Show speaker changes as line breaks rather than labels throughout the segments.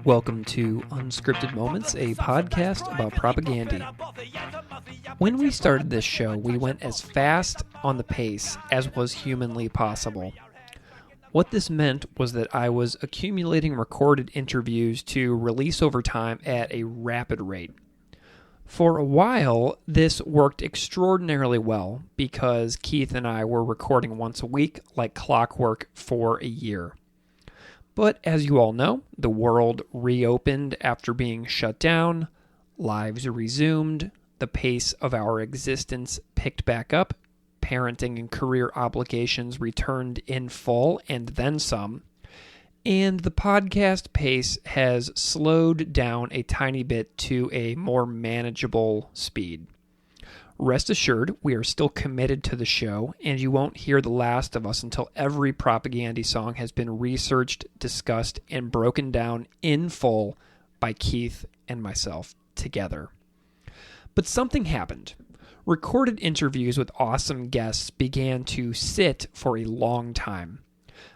Welcome to Unscripted Moments, a podcast about propaganda. When we started this show, we went as fast on the pace as was humanly possible. What this meant was that I was accumulating recorded interviews to release over time at a rapid rate. For a while, this worked extraordinarily well because Keith and I were recording once a week like clockwork for a year. But as you all know, the world reopened after being shut down, lives resumed, the pace of our existence picked back up, parenting and career obligations returned in full and then some, and the podcast pace has slowed down a tiny bit to a more manageable speed. Rest assured, we are still committed to the show, and you won't hear the last of us until every propaganda song has been researched, discussed, and broken down in full by Keith and myself together. But something happened. Recorded interviews with awesome guests began to sit for a long time.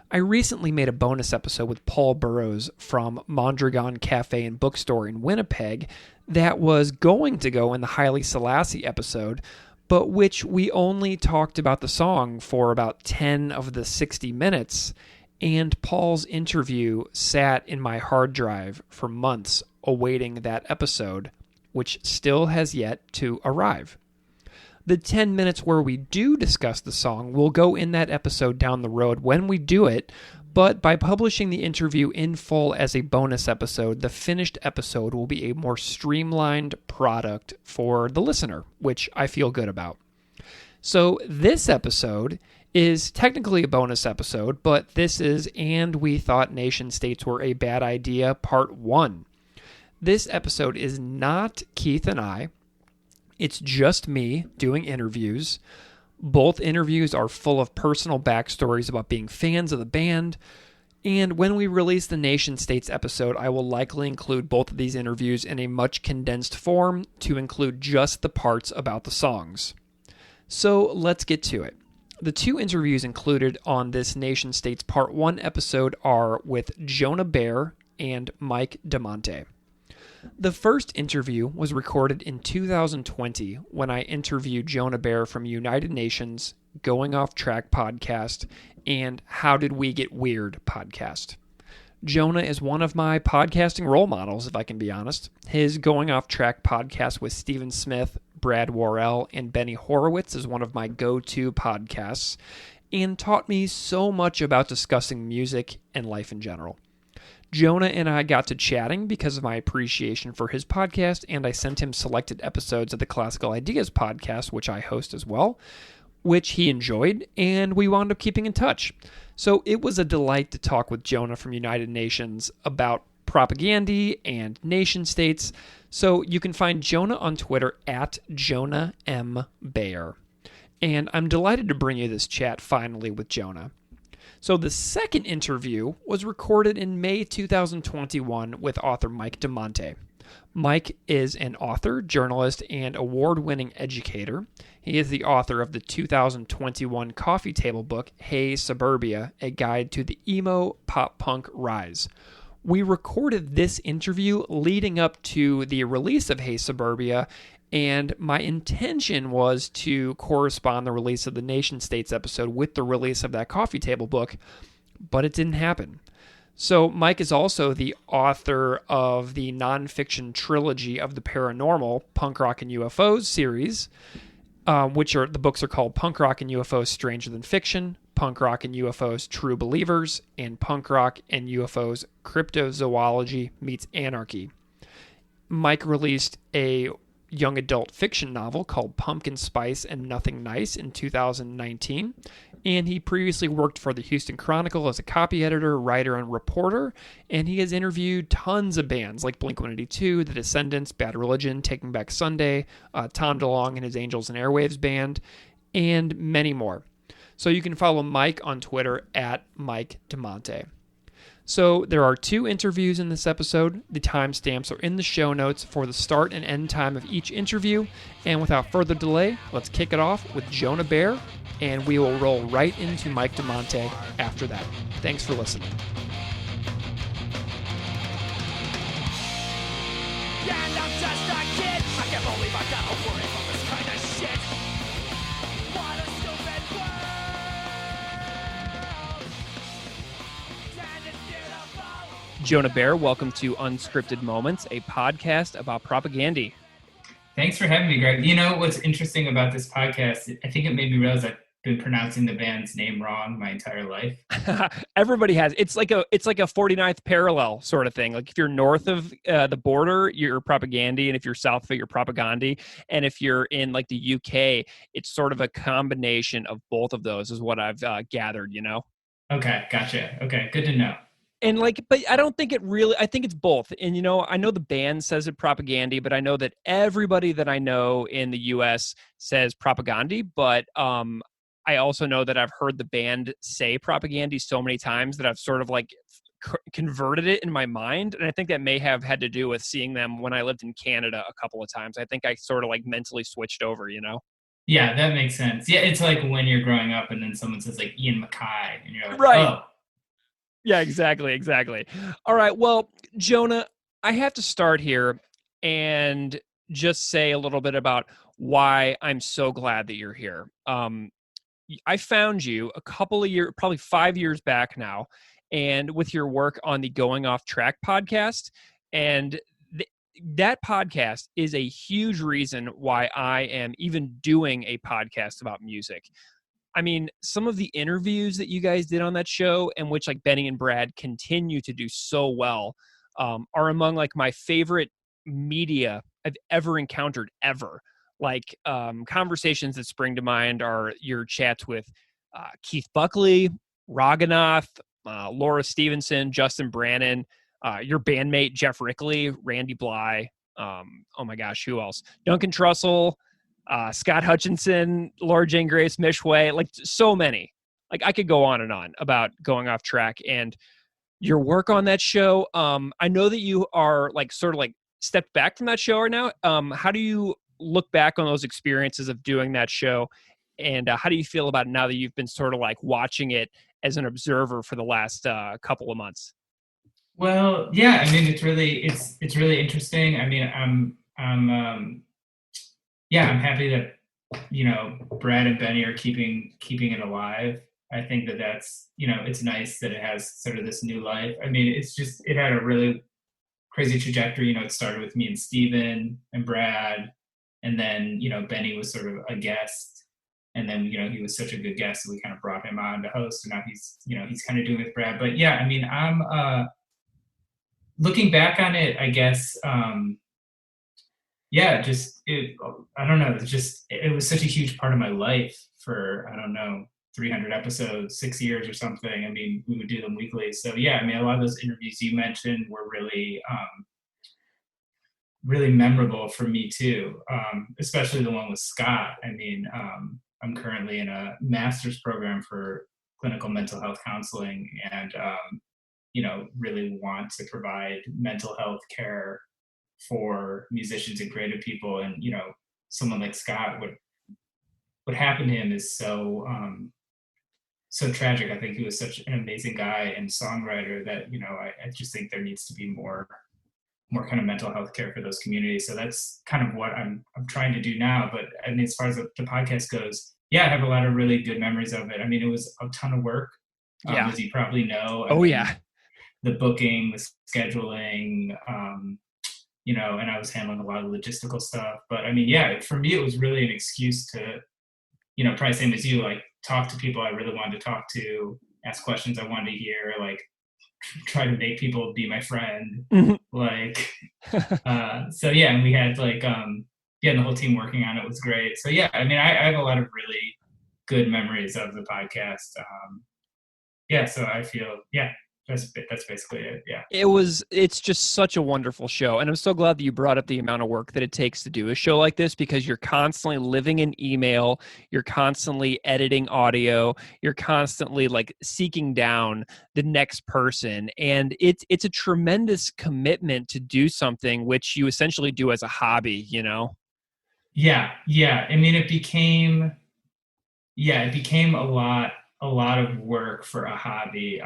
I recently made a bonus episode with Paul Burrows from Mondragon Cafe and Bookstore in Winnipeg that was going to go in the Haile Selassie episode, but which we only talked about the song for about 10 of the 60 minutes, and Paul's interview sat in my hard drive for months awaiting that episode, which still has yet to arrive. The 10 minutes where we do discuss the song will go in that episode down the road when we do it, but by publishing the interview in full as a bonus episode, the finished episode will be a more streamlined product for the listener, which I feel good about. So this episode is technically a bonus episode, but this is And We Thought Nation States Were a Bad Idea, Part 1. This episode is not Keith and I. It's just me doing interviews. Both interviews are full of personal backstories about being fans of the band. And when we release the Nation States episode, I will likely include both of these interviews in a much condensed form to include just the parts about the songs. So let's get to it. The two interviews included on this Nation States Part 1 episode are with Jonah Bayer and Mike Damante. The first interview was recorded in 2020 when I interviewed Jonah Bayer from United Nations, Going Off Track podcast, and How Did We Get Weird podcast. Jonah is one of my podcasting role models, if I can be honest. His Going Off Track podcast with Stephen Smith, Brad Worrell, and Benny Horowitz is one of my go-to podcasts and taught me so much about discussing music and life in general. Jonah and I got to chatting because of my appreciation for his podcast, and I sent him selected episodes of the Classical Ideas podcast, which I host as well, which he enjoyed, and we wound up keeping in touch. So it was a delight to talk with Jonah from United Nations about propaganda and nation states. So you can find Jonah on Twitter at Jonah M. Bayer. And I'm delighted to bring you this chat finally with Jonah. So the second interview was recorded in May 2021 with author Mike Damante. Mike is an author, journalist, and award-winning educator. He is the author of the 2021 coffee table book, Hey Suburbia, A Guide to the Emo Pop Punk Rise. We recorded this interview leading up to the release of Hey Suburbia, and my intention was to correspond the release of the Nation States episode with the release of that coffee table book, but it didn't happen. So Mike is also the author of the nonfiction trilogy of the paranormal Punk Rock and UFOs series, the books are called Punk Rock and UFOs Stranger Than Fiction, Punk Rock and UFOs True Believers, and Punk Rock and UFOs Cryptozoology Meets Anarchy. Mike released a young adult fiction novel called Pumpkin Spice and Nothing Nice in 2019, and he previously worked for the Houston Chronicle as a copy editor, writer, and reporter, and he has interviewed tons of bands like Blink-182, The Descendants, Bad Religion, Taking Back Sunday, Tom DeLonge and his Angels and Airwaves band, and many more. So you can follow Mike on Twitter at Mike Damante. So there are two interviews in this episode. The timestamps are in the show notes for the start and end time of each interview. And without further delay, let's kick it off with Jonah Bayer, and we will roll right into Mike Damante after that. Thanks for listening. Jonah Bayer. Welcome to Unscripted Moments, a podcast about propaganda.
Thanks for having me, Greg. You know what's interesting about this podcast? I think it made me realize I've been pronouncing the band's name wrong my entire life.
Everybody has. It's like a 49th parallel sort of thing. Like if you're north of the border, you're propaganda, and if you're south of it, you're propaganda. And if you're in like the UK, it's sort of a combination of both of those, is what I've gathered.
Okay, gotcha. Okay, good to know.
And but I don't think it really, I think it's both. And, I know the band says it propaganda, but I know that everybody that I know in the US says propaganda. But I also know that I've heard the band say propaganda so many times that I've sort of converted it in my mind. And I think that may have had to do with seeing them when I lived in Canada a couple of times. I think I sort of mentally switched over.
Yeah, that makes sense. Yeah, it's like when you're growing up and then someone says like Ian Mackay and you're like,
Right.
oh.
Yeah, exactly. All right. Well, Jonah, I have to start here and just say a little bit about why I'm so glad that you're here. I found you a couple of years, probably 5 years back now, and with your work on the Going Off Track podcast. And that podcast is a huge reason why I am even doing a podcast about music. I mean, some of the interviews that you guys did on that show, and which Benny and Brad continue to do so well, are among my favorite media I've ever encountered ever. Conversations that spring to mind are your chats with Keith Buckley, Raghunath, Laura Stevenson, Justin Brannon, your bandmate Jeff Rickley, Randy Bly. Oh my gosh, who else? Duncan Trussell. Scott Hutchinson, Laura Jane Grace, Mishway, so many. I could go on and on about Going Off Track and your work on that show. I know that you are sort of stepped back from that show right now. How do you look back on those experiences of doing that show? And how do you feel about it now that you've been sort of watching it as an observer for the last couple of months?
Well, yeah, I mean, it's really interesting. I mean, I'm happy that Brad and Benny are keeping it alive. I think that's it's nice that it has sort of this new life. I mean, it had a really crazy trajectory. It started with me and Steven and Brad, and then Benny was sort of a guest, and then he was such a good guest, so we kind of brought him on to host, and now he's kind of doing it with Brad. But yeah, I mean, I'm looking back on it, I guess. Yeah, I don't know. It was such a huge part of my life for, I don't know, 300 episodes, 6 years or something. I mean, we would do them weekly. So yeah, I mean, a lot of those interviews you mentioned were really, really memorable for me too. Especially the one with Scott. I mean, I'm currently in a master's program for clinical mental health counseling and, really want to provide mental health care for musicians and creative people. And someone like Scott, what happened to him is so tragic. I think he was such an amazing guy and songwriter that I just think there needs to be more kind of mental health care for those communities. So that's kind of what I'm trying to do now. But I mean, as far as the podcast goes, yeah, I have a lot of really good memories of it. I mean, it was a ton of work, as you probably know. The booking, the scheduling, and I was handling a lot of logistical stuff. But I mean, yeah, for me, it was really an excuse to, probably same as you, talk to people I really wanted to talk to, ask questions I wanted to hear, try to make people be my friend. So yeah, and we had the whole team working on it was great. So yeah, I mean, I have a lot of really good memories of the podcast. So I feel, yeah, that's basically it. Yeah.
It's just such a wonderful show. And I'm so glad that you brought up the amount of work that it takes to do a show like this, because you're constantly living in email, you're constantly editing audio, you're constantly seeking down the next person. And it's a tremendous commitment to do something which you essentially do as a hobby,
Yeah. I mean, it became a lot of work for a hobby.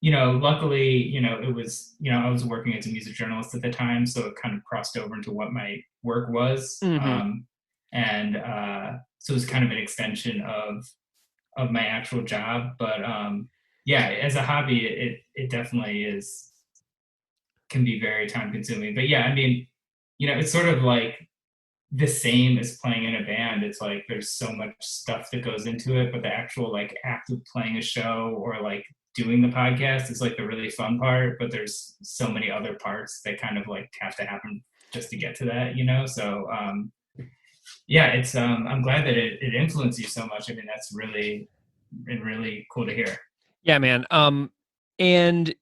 Luckily, it was, I was working as a music journalist at the time, so it kind of crossed over into what my work was.
Mm-hmm.
So it was kind of an extension of my actual job. But yeah, as a hobby, it definitely is can be very time consuming. But yeah, I mean, it's sort of like the same as playing in a band. It's like there's so much stuff that goes into it, but the actual like act of playing a show or like doing the podcast is like the really fun part, but there's so many other parts that kind of like have to happen just to get to that, so yeah, it's I'm glad that it influenced you so much. I mean, that's really cool to hear.
Yeah, man. And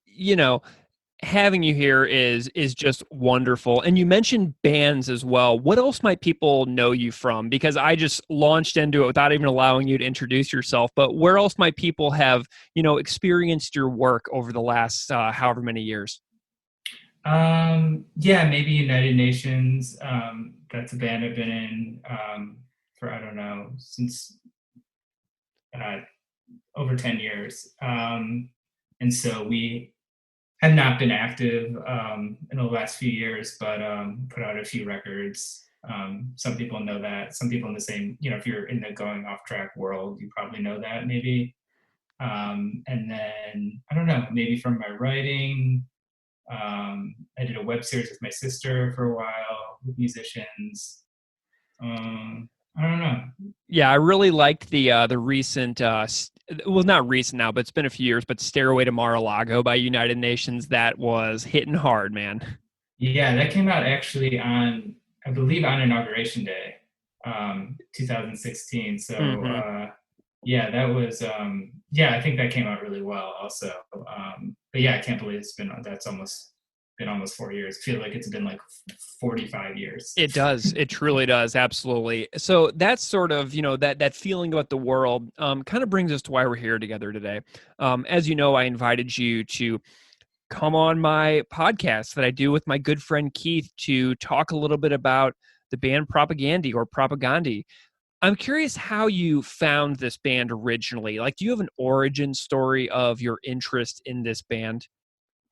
having you here is just wonderful. And you mentioned bands as well. What else might people know you from? Because I just launched into it without even allowing you to introduce yourself. But where else might people have, experienced your work over the last however many years?
Yeah, maybe United Nations. That's a band I've been in for, I don't know, since over 10 years. And so we have not been active in the last few years, but put out a few records. Some people know that. Some people in the same, if you're in the going off track world, you probably know that maybe. And then, I don't know, maybe from my writing, I did a web series with my sister for a while with musicians. I don't know.
Yeah, I really liked the recent well, not recent now, but it's been a few years, but Stairway to Mar-a-Lago by United Nations. That was hitting hard, man.
Yeah, that came out actually on, I believe, on Inauguration Day, 2016. So yeah, that was yeah, I think that came out really well also. But yeah, I can't believe that's almost been almost 4 years. I feel like it's been like 45 years.
It does. It truly does. Absolutely. So that's sort of, that feeling about the world kind of brings us to why we're here together today. As you know, I invited you to come on my podcast that I do with my good friend Keith to talk a little bit about the band Propagandhi or Propagandhi. I'm curious how you found this band originally. Like, do you have an origin story of your interest in this band?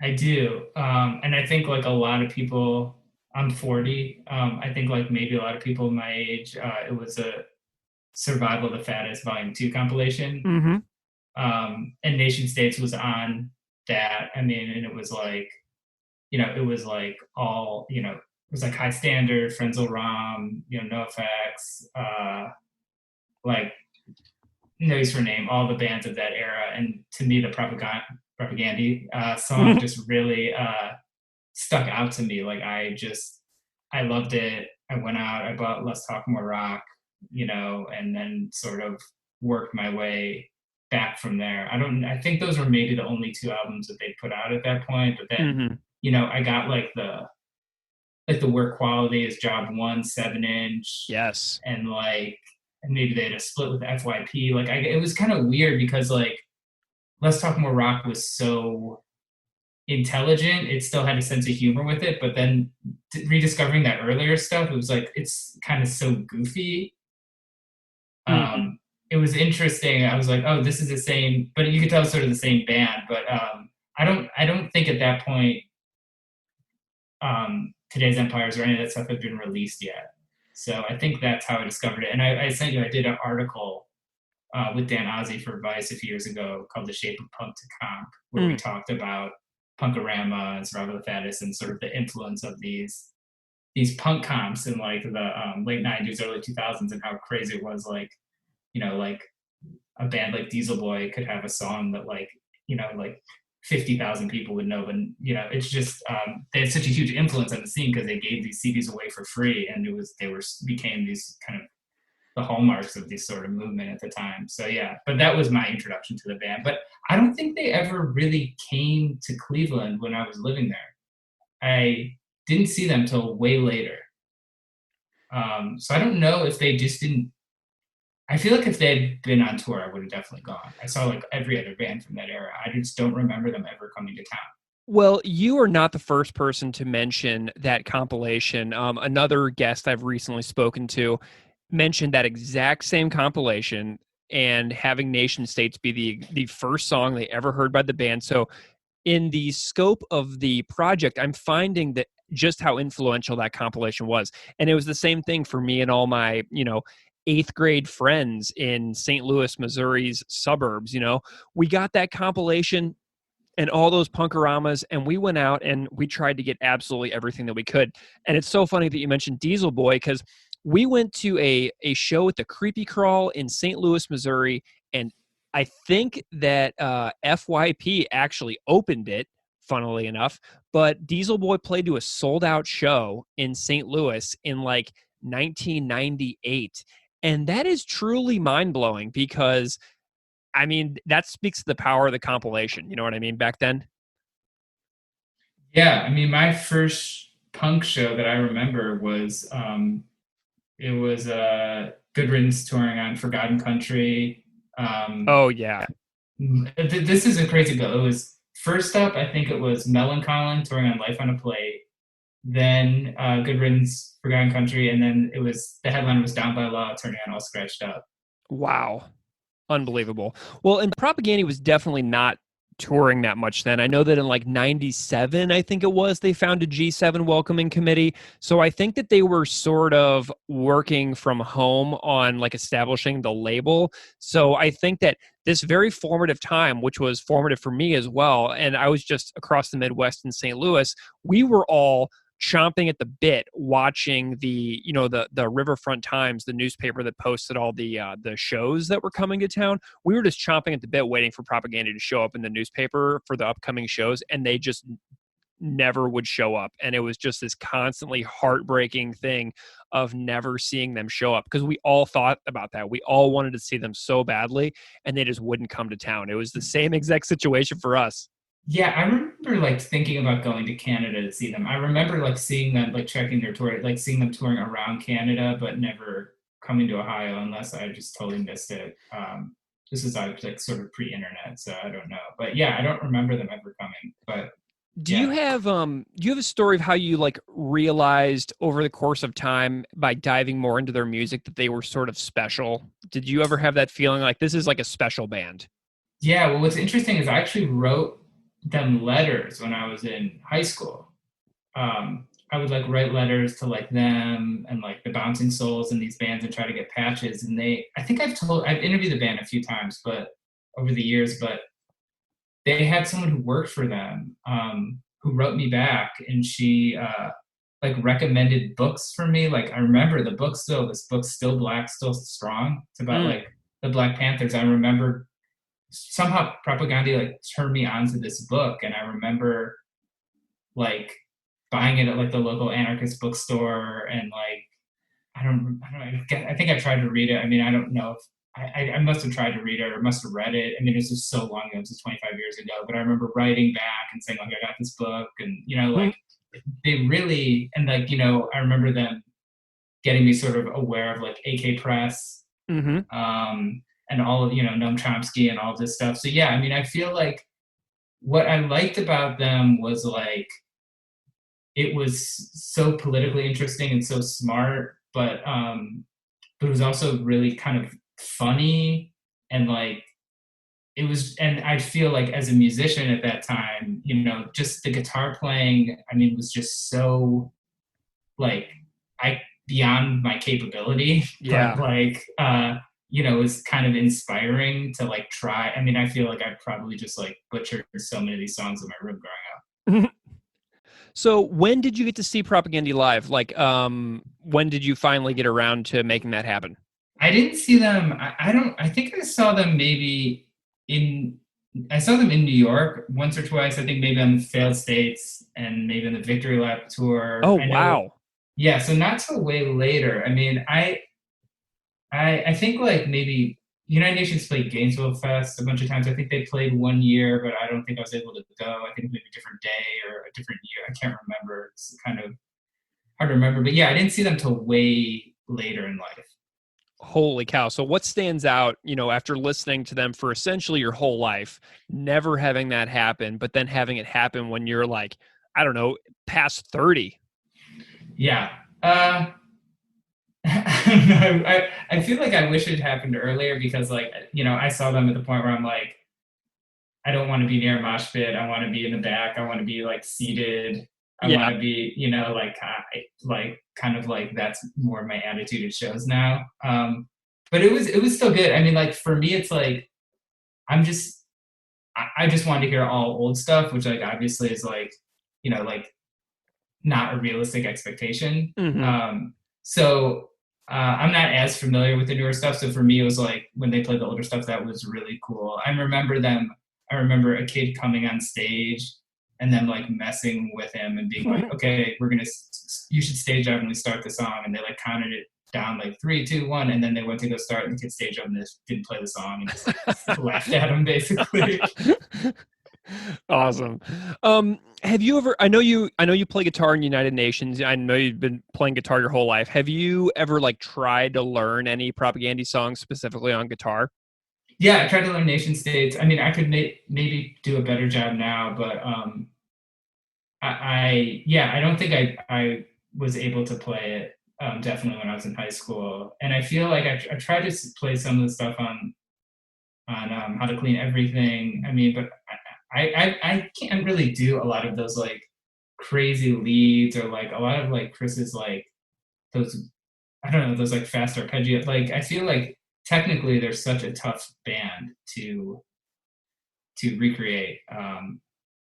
I do. And I think like a lot of people, I'm 40. I think like maybe a lot of people my age, it was a Survival of the Fattest Volume 2 compilation.
Mm-hmm.
And Nation States was on that. I mean, and it was like, it was like all, it was like High Standard, Frenzal Rom, NoFX, like No Use for Name, all the bands of that era. And to me, the Propagandhi song just really stuck out to me. Like I loved it. I went out, I bought Let's Talk More Rock, and then sort of worked my way back from there. I think those were maybe the only two albums that they put out at that point. But then, I got like the Work Quality is Job 1 7-inch.
Yes.
And maybe they had a split with FYP. Like it was kind of weird because like Let's Talk More Rock was so intelligent. It still had a sense of humor with it, but then rediscovering that earlier stuff, it was like it's kind of so goofy. It was interesting. I was like, oh, this is the same, but you could tell it's sort of the same band. But I don't think at that point Today's Empires or any of that stuff had been released yet. So I think that's how I discovered it. And I sent you, I did an article with Dan Ozzie for Vice a few years ago called The Shape of Punk to Comp, where we talked about Punkorama and Survival of the Fattest and sort of the influence of these punk comps in like the late 90s, early 2000s, and how crazy it was. Like, like a band like Diesel Boy could have a song that like 50,000 people would know, but it's just they had such a huge influence on the scene because they gave these CDs away for free, and became these kind of the hallmarks of this sort of movement at the time. So yeah, but that was my introduction to the band. But I don't think they ever really came to Cleveland when I was living there. I didn't see them till way later. So I don't know if they just didn't. I feel like if they had been on tour, I would have definitely gone. I saw like every other band from that era. I just don't remember them ever coming to town.
Well, you are not the first person to mention that compilation. Another guest I've recently spoken to mentioned that exact same compilation and having Nation States be the first song they ever heard by the band. So in the scope of the project, I'm finding that just how influential that compilation was. And it was the same thing for me and all my, eighth grade friends in St. Louis, Missouri's suburbs. We got that compilation and all those punkaramas, and we went out and we tried to get absolutely everything that we could. And it's so funny that you mentioned Diesel Boy, because we went to a show at the Creepy Crawl in St. Louis, Missouri, and I think that FYP actually opened it, funnily enough, but Diesel Boy played to a sold-out show in St. Louis in like 1998. And that is truly mind-blowing because, I mean, that speaks to the power of the compilation. You know what I mean? Back then?
Yeah, I mean, my first punk show that I remember was it was Good Riddance touring on Forgotten Country.
Oh, yeah.
This isn't crazy, but it was first up. I think it was Melancholy touring on Life on a Plate. Then Good Riddance, Forgotten Country, and then it was the headline was Down by Law, turning on All Scratched Up.
Wow. Unbelievable. Well, and Propaganda was definitely not touring that much then. I know that in like 97, I think it was, they founded G7 Welcoming Committee. So I think that they were sort of working from home on like establishing the label. So I think that this very formative time, which was formative for me as well, and I was just across the Midwest in St. Louis, we were all chomping at the bit watching the Riverfront Times, the newspaper that posted all the shows that were coming to town. We were just chomping at the bit waiting for Propaganda to show up in the newspaper for the upcoming shows, and they just never would show up. And it was just this constantly heartbreaking thing of never seeing them show up, because we all thought about that. We all wanted to see them so badly, and they just wouldn't come to town. It was the same exact situation for us.
Yeah, I remember like thinking about going to Canada to see them. I remember like seeing them, like checking their tour, like seeing them touring around Canada, but never coming to Ohio unless I just totally missed it. Just as I was like sort of pre-internet, so I don't know. But yeah, I don't remember them ever coming. But
Do
yeah.
you have a story of how you like realized over the course of time by diving more into their music that they were sort of special? Did you ever have that feeling like this is like a special band?
Yeah, well, what's interesting is I actually wrote them letters when I was in high school. I would like write letters to like them and like the Bouncing Souls and these bands and try to get patches. And I think I've interviewed the band a few times, but over the years, but they had someone who worked for them who wrote me back, and she like recommended books for me. Like I remember this book's Still Black, Still Strong. It's about like the Black Panthers. I remember somehow Propaganda like turned me onto this book, and I remember like buying it at like the local anarchist bookstore, and like I think I tried to read it. I mean, I don't know if I must have tried to read it or must have read it. I mean, this was so long ago, this was 25 years ago, but I remember writing back and saying like I got this book, and like they really, and like I remember them getting me sort of aware of like AK Press, and all of Noam Chomsky and all this stuff. So yeah, I mean, I feel like what I liked about them was like it was so politically interesting and so smart, but it was also really kind of funny, and like it was, and I feel like as a musician at that time, just the guitar playing, I mean, was just so like I beyond my capability.
Yeah.
But like it was kind of inspiring to like try. I mean, I feel like I probably just like butchered so many of these songs in my room growing up.
So when did you get to see Propaganda live? Like, when did you finally get around to making that happen?
I didn't see them. I think I saw them I saw them in New York once or twice. I think maybe on the Failed States and maybe on the Victory Lap tour.
Oh,
I know,
wow.
yeah, so not till way later. I mean, I think like maybe United Nations played Gainesville Fest a bunch of times. I think they played one year, but I don't think I was able to go. I think maybe a different day or a different year. I can't remember. It's kind of hard to remember. But yeah, I didn't see them till way later in life.
Holy cow. So what stands out, after listening to them for essentially your whole life, never having that happen, but then having it happen when you're like, I don't know, past 30?
Yeah. I feel like I wish it happened earlier because like, I saw them at the point where I'm like, I don't want to be near a mosh pit. I want to be in the back. I want to be like seated. I want to be, like kind of like that's more my attitude at shows now. But it was still good. I mean, like for me, it's like, I just wanted to hear all old stuff, which like obviously is like, like not a realistic expectation.
Mm-hmm.
So I'm not as familiar with the newer stuff. So for me, it was like when they played the older stuff, that was really cool. I remember a kid coming on stage and then like messing with him and being like, okay, you should stage up when we start the song. And they like counted it down like 3, 2, 1. And then they went to go start and the kid stage up and just didn't play the song and just like laughed at him basically.
Awesome. Have you ever, I know you play guitar in United Nations. I know you've been playing guitar your whole life. Have you ever like tried to learn any Propaganda songs specifically on guitar?
Yeah, I tried to learn nation states. I mean, I could maybe do a better job now, but yeah, I don't think I was able to play it definitely when I was in high school. And I feel like I tried to play some of the stuff on How to Clean Everything. I mean, but I can't really do a lot of those like crazy leads or like a lot of like Chris's like those I don't know those like fast arpeggio. Like I feel like technically they're such a tough band to recreate.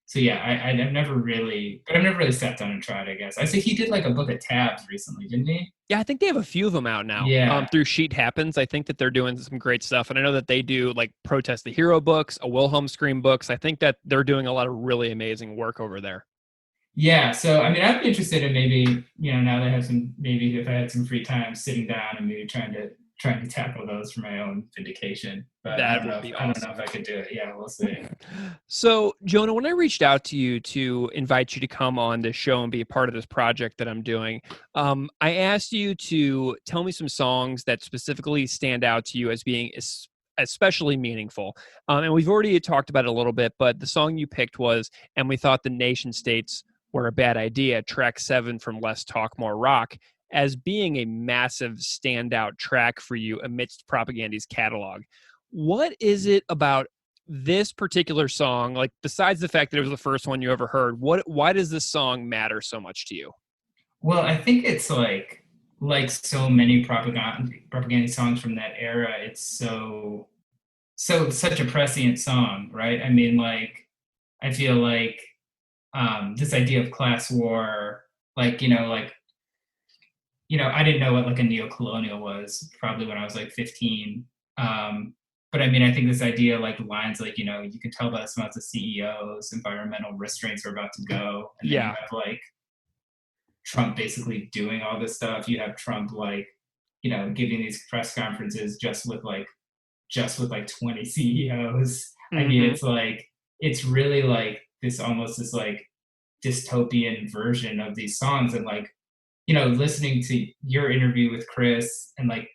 So yeah, I've never really sat down and tried. I guess I see he did like a book of tabs recently, didn't he?
Yeah, I think they have a few of them out now.
Yeah,
Through Sheet Happens, I think that they're doing some great stuff, and I know that they do like Protest the Hero books, a Wilhelm Scream books. I think that they're doing a lot of really amazing work over there.
yeah. So I mean, I'd be interested in maybe now that I have maybe if I had some free time, sitting down and maybe trying to tackle those for my own vindication. But
That would be
I don't know
awesome.
if I could do it. Yeah, we'll see.
So, Jonah, when I reached out to you to invite you to come on this show and be a part of this project that I'm doing, I asked you to tell me some songs that specifically stand out to you as being especially meaningful. And we've already talked about it a little bit, but the song you picked was "And We Thought the Nation States Were a Bad Idea," track 7 from Less Talk, More Rock, as being a massive standout track for you amidst Propaganda's catalog. What is it about this particular song, like besides the fact that it was the first one you ever heard, why does this song matter so much to you?
Well, I think it's like so many propaganda songs from that era. It's such a prescient song, right? I mean, like I feel like this idea of class war, like I didn't know what like a neo-colonial was probably when I was like 15. But I mean, I think this idea, like lines like, you can tell by the smells of CEOs, environmental restraints are about to go. And then you
Yeah.
have like Trump basically doing all this stuff. You have Trump like, giving these press conferences just with like 20 CEOs. I mean,
Hmm.
it's really like this like dystopian version of these songs. And like, listening to your interview with Chris and like,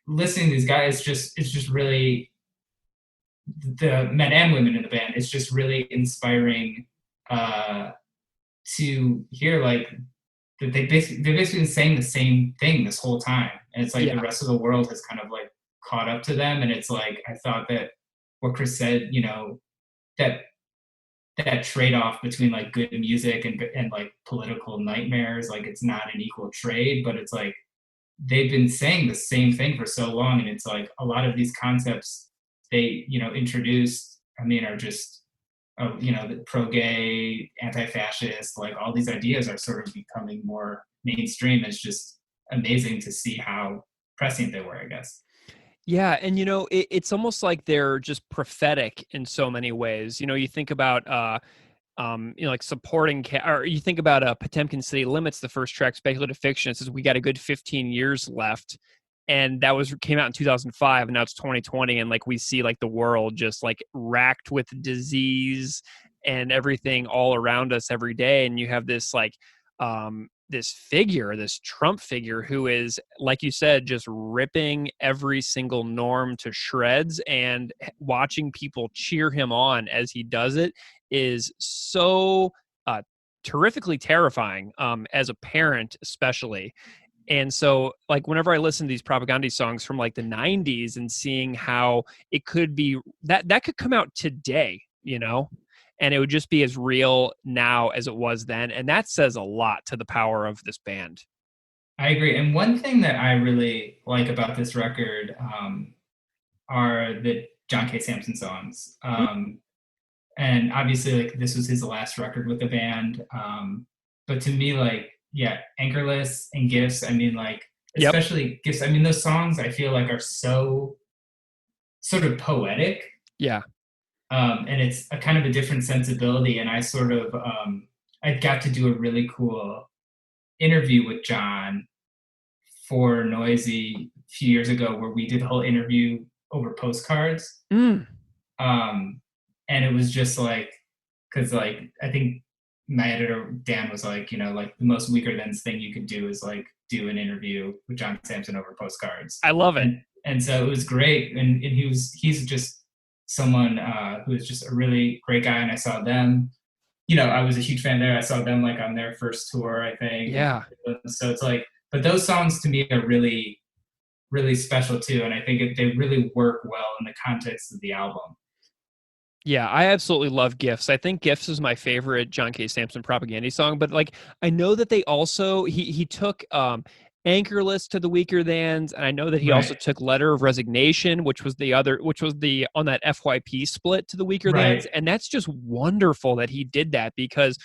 listening to these guys it's just really the men and women in the band. It's just really inspiring uh, to hear like that they've basically been saying the same thing this whole time, and it's like the
Yeah.
rest of the world has kind of like caught up to them. And it's like I thought that what Chris said, that that trade-off between like good music and like political nightmares, like it's not an equal trade, but it's like they've been saying the same thing for so long. And it's like a lot of these concepts they introduced, I mean, are just the pro-gay, anti-fascist, like all these ideas are sort of becoming more mainstream. It's just amazing to see how prescient they were, I guess.
Yeah, and it's almost like they're just prophetic in so many ways. You think about like supporting or you think about Potemkin City Limits, the first track, Speculative Fiction. It says we got a good 15 years left, and that was came out in 2005, and now it's 2020, and like we see like the world just like racked with disease and everything all around us every day, and you have this like this figure, this Trump figure, who is, like you said, just ripping every single norm to shreds, and watching people cheer him on as he does it is so uh, terrifically terrifying, as a parent, especially. And so, like, whenever I listen to these propaganda songs from like the 90s and seeing how it could be that could come out today, and it would just be as real now as it was then. And that says a lot to the power of this band.
I agree. And one thing that I really like about this record are that John K. Samson songs. And obviously, like, this was his last record with the band. But to me, like, yeah, Anchorless and Gifts, I mean, like,
Yep.
especially Gifts, I mean, those songs I feel like are so sort of poetic.
Yeah.
And it's a kind of a different sensibility. And I got to do a really cool interview with John for Noisy a few years ago, where we did the whole interview over postcards.
Mm.
And it was just like, because like I think my editor Dan was like, like the most Weaker Thans thing you could do is like do an interview with John Samson over postcards.
I love it.
And so it was great. And he's just someone who is just a really great guy. And I saw them, I was a huge fan there. I saw them like on their first tour, I think.
Yeah.
So it's like, but those songs to me are really, really special too. And I think they really work well in the context of the album.
Yeah, I absolutely love Gifts. I think Gifts is my favorite John K. Samson propaganda song, but like I know that they also he took Anchorless to the Weaker Thans, and I know that he also
Right.
took Letter of Resignation, which was the on that FYP split to the Weaker Thans,
Right.
and that's just wonderful that he did that because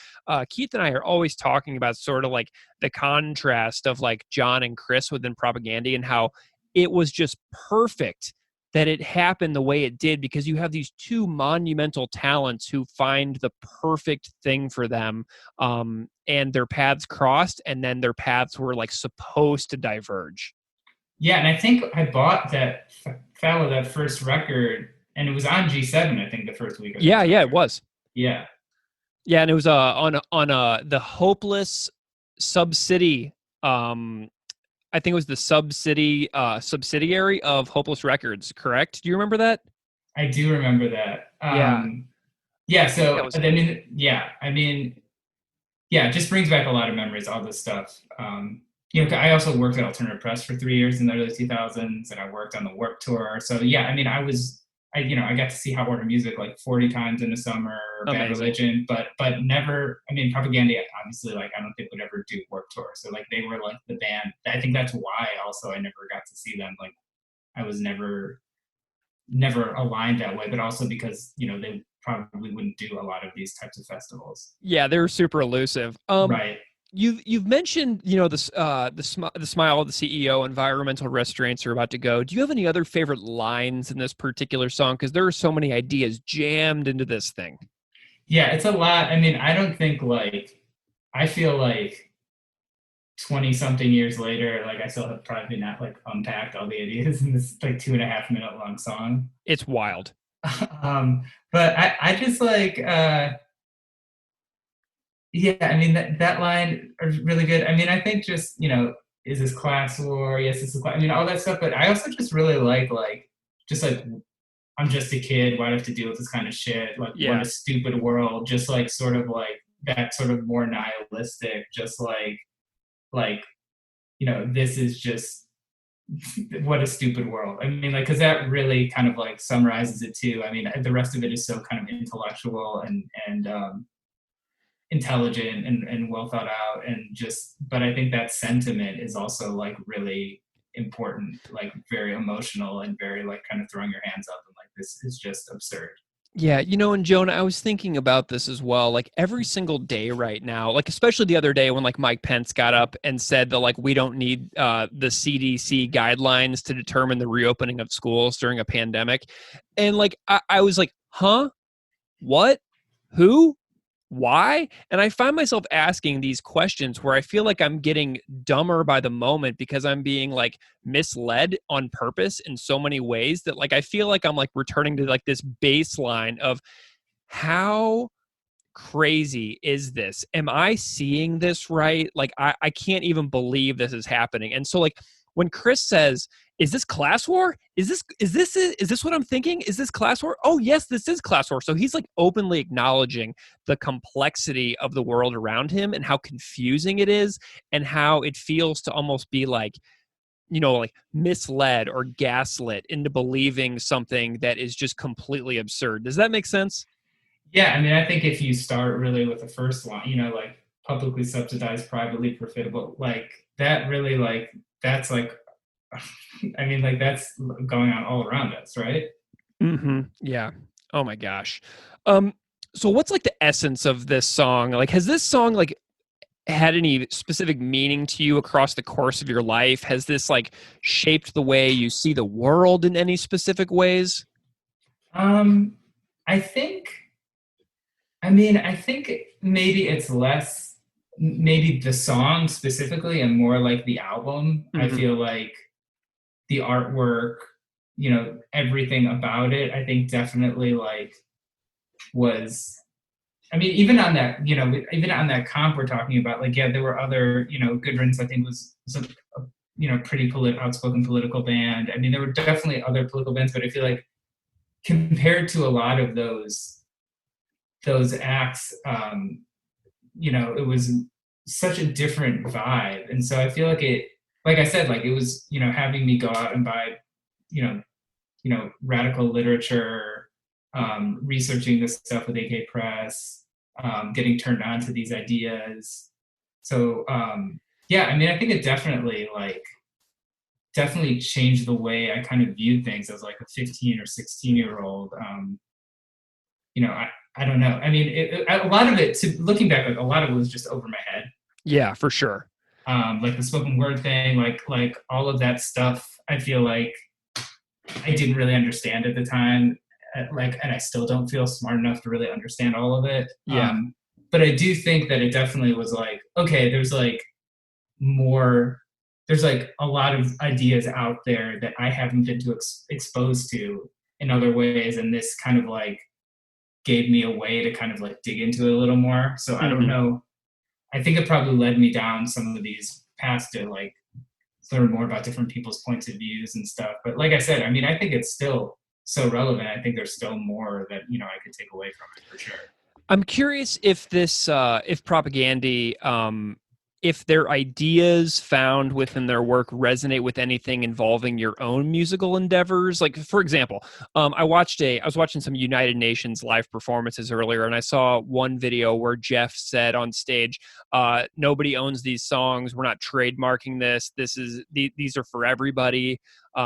Keith and I are always talking about sort of like the contrast of like John and Chris within propaganda and how it was just perfect that it happened the way it did because you have these two monumental talents who find the perfect thing for them, and their paths crossed, and then their paths were like supposed to diverge.
Yeah, and I think I bought that Fallow, that first record, and it was on G7. I think the first week of
Yeah, it was.
Yeah,
Yeah, and it was on the Hopeless Subsidy. I think it was the subsidiary of Hopeless Records. Correct? Do you remember that?
I do remember that.
Yeah,
Yeah.
I think that
So
was
I
it.
mean, yeah, it just brings back a lot of memories. All this stuff. I also worked at Alternative Press for 3 years in the early 2000s, and I worked on the Warp Tour. So yeah, I mean, I got to see Hot Water Music like 40 times in the summer, or Bad
Amazing.
Religion, but never. I mean, Propaganda obviously, like, I don't think would ever do Warp Tour. So like they were like the band. I think that's why also I never got to see them. Like I was never aligned that way, but also because they probably wouldn't do a lot of these types of festivals.
Yeah, they were super elusive.
Right.
You've mentioned this the smile of the CEO, environmental restraints are about to go. Do you have any other favorite lines in this particular song? Because there are so many ideas jammed into this thing.
Yeah, it's a lot. I mean, I don't think I feel like 20 something years later, like I still have probably not like unpacked all the ideas in this like 2.5 minute long song.
It's wild.
But I just like yeah, I mean that line is really good. I mean, I think just, is this class war? Yes, this is I mean, all that stuff, but I also just really like just like I'm just a kid, why do I have to deal with this kind of shit? Like, what
Yeah.
a stupid world. Just like sort of like that sort of more nihilistic, just like, this is just what a stupid world. I mean, like, because that really kind of like summarizes it too. I mean, the rest of it is so kind of intellectual and intelligent and well thought out, and just, but I think that sentiment is also like really important, like very emotional and very like kind of throwing your hands up and like, this is just absurd.
Yeah, and Jonah, I was thinking about this as well. Like every single day right now, like especially the other day when like Mike Pence got up and said that like we don't need the CDC guidelines to determine the reopening of schools during a pandemic. And like I was like, huh? What? Who? Why? And I find myself asking these questions where I feel like I'm getting dumber by the moment because I'm being like misled on purpose in so many ways that like I feel like I'm like returning to like this baseline of how crazy is this? Am I seeing this right? Like I can't even believe this is happening. And so like when Chris says, is this class war? Is this what I'm thinking? Is this class war? Oh yes, this is class war. So he's like openly acknowledging the complexity of the world around him and how confusing it is and how it feels to almost be like, like misled or gaslit into believing something that is just completely absurd. Does that make sense?
Yeah, I mean, I think if you start really with the first line, like publicly subsidized, privately profitable, like that really that's like, I mean, like that's going on all around us, right?
Yeah. Oh my gosh. Um, so what's like the essence of this song? Like, has this song like had any specific meaning to you across the course of your life? Has this like shaped the way you see the world in any specific ways?
Um, I think, I think maybe it's less, maybe the song specifically and more like the album. I
Hmm.
feel like the artwork, everything about it, I think definitely like was, even on that, even on that comp we're talking about, like, yeah, there were other, Good Riddance, I think was a pretty outspoken political band. There were definitely other political bands, but I feel like compared to a lot of those acts, it was such a different vibe. And so I feel like like I said, like it was, having me go out and buy, you know, radical literature, researching this stuff with AK Press, getting turned on to these ideas. So yeah, I think it definitely changed the way I kind of viewed things as like a 15 or 16-year old. I don't know. A lot of it, looking back, like a lot of it was just over my head.
Yeah, for sure.
Like the spoken word thing, like all of that stuff. I feel like I didn't really understand at the time, and I still don't feel smart enough to really understand all of it.
Yeah.
But I do think that it definitely was like, okay, there's like more, there's like a lot of ideas out there that I haven't been exposed to in other ways, and this kind of like gave me a way to kind of like dig into it a little more. So I don't
Hmm.
know. I think it probably led me down some of these paths to like learn more about different people's points of views and stuff. But like I said, I think it's still so relevant. I think there's still more that, I could take away from it for sure.
I'm curious if if Propagandy, if their ideas found within their work resonate with anything involving your own musical endeavors. Like, for example, I was watching some United Nations live performances earlier, and I saw one video where Jeff said on stage, "Nobody owns these songs. We're not trademarking this. These are for everybody.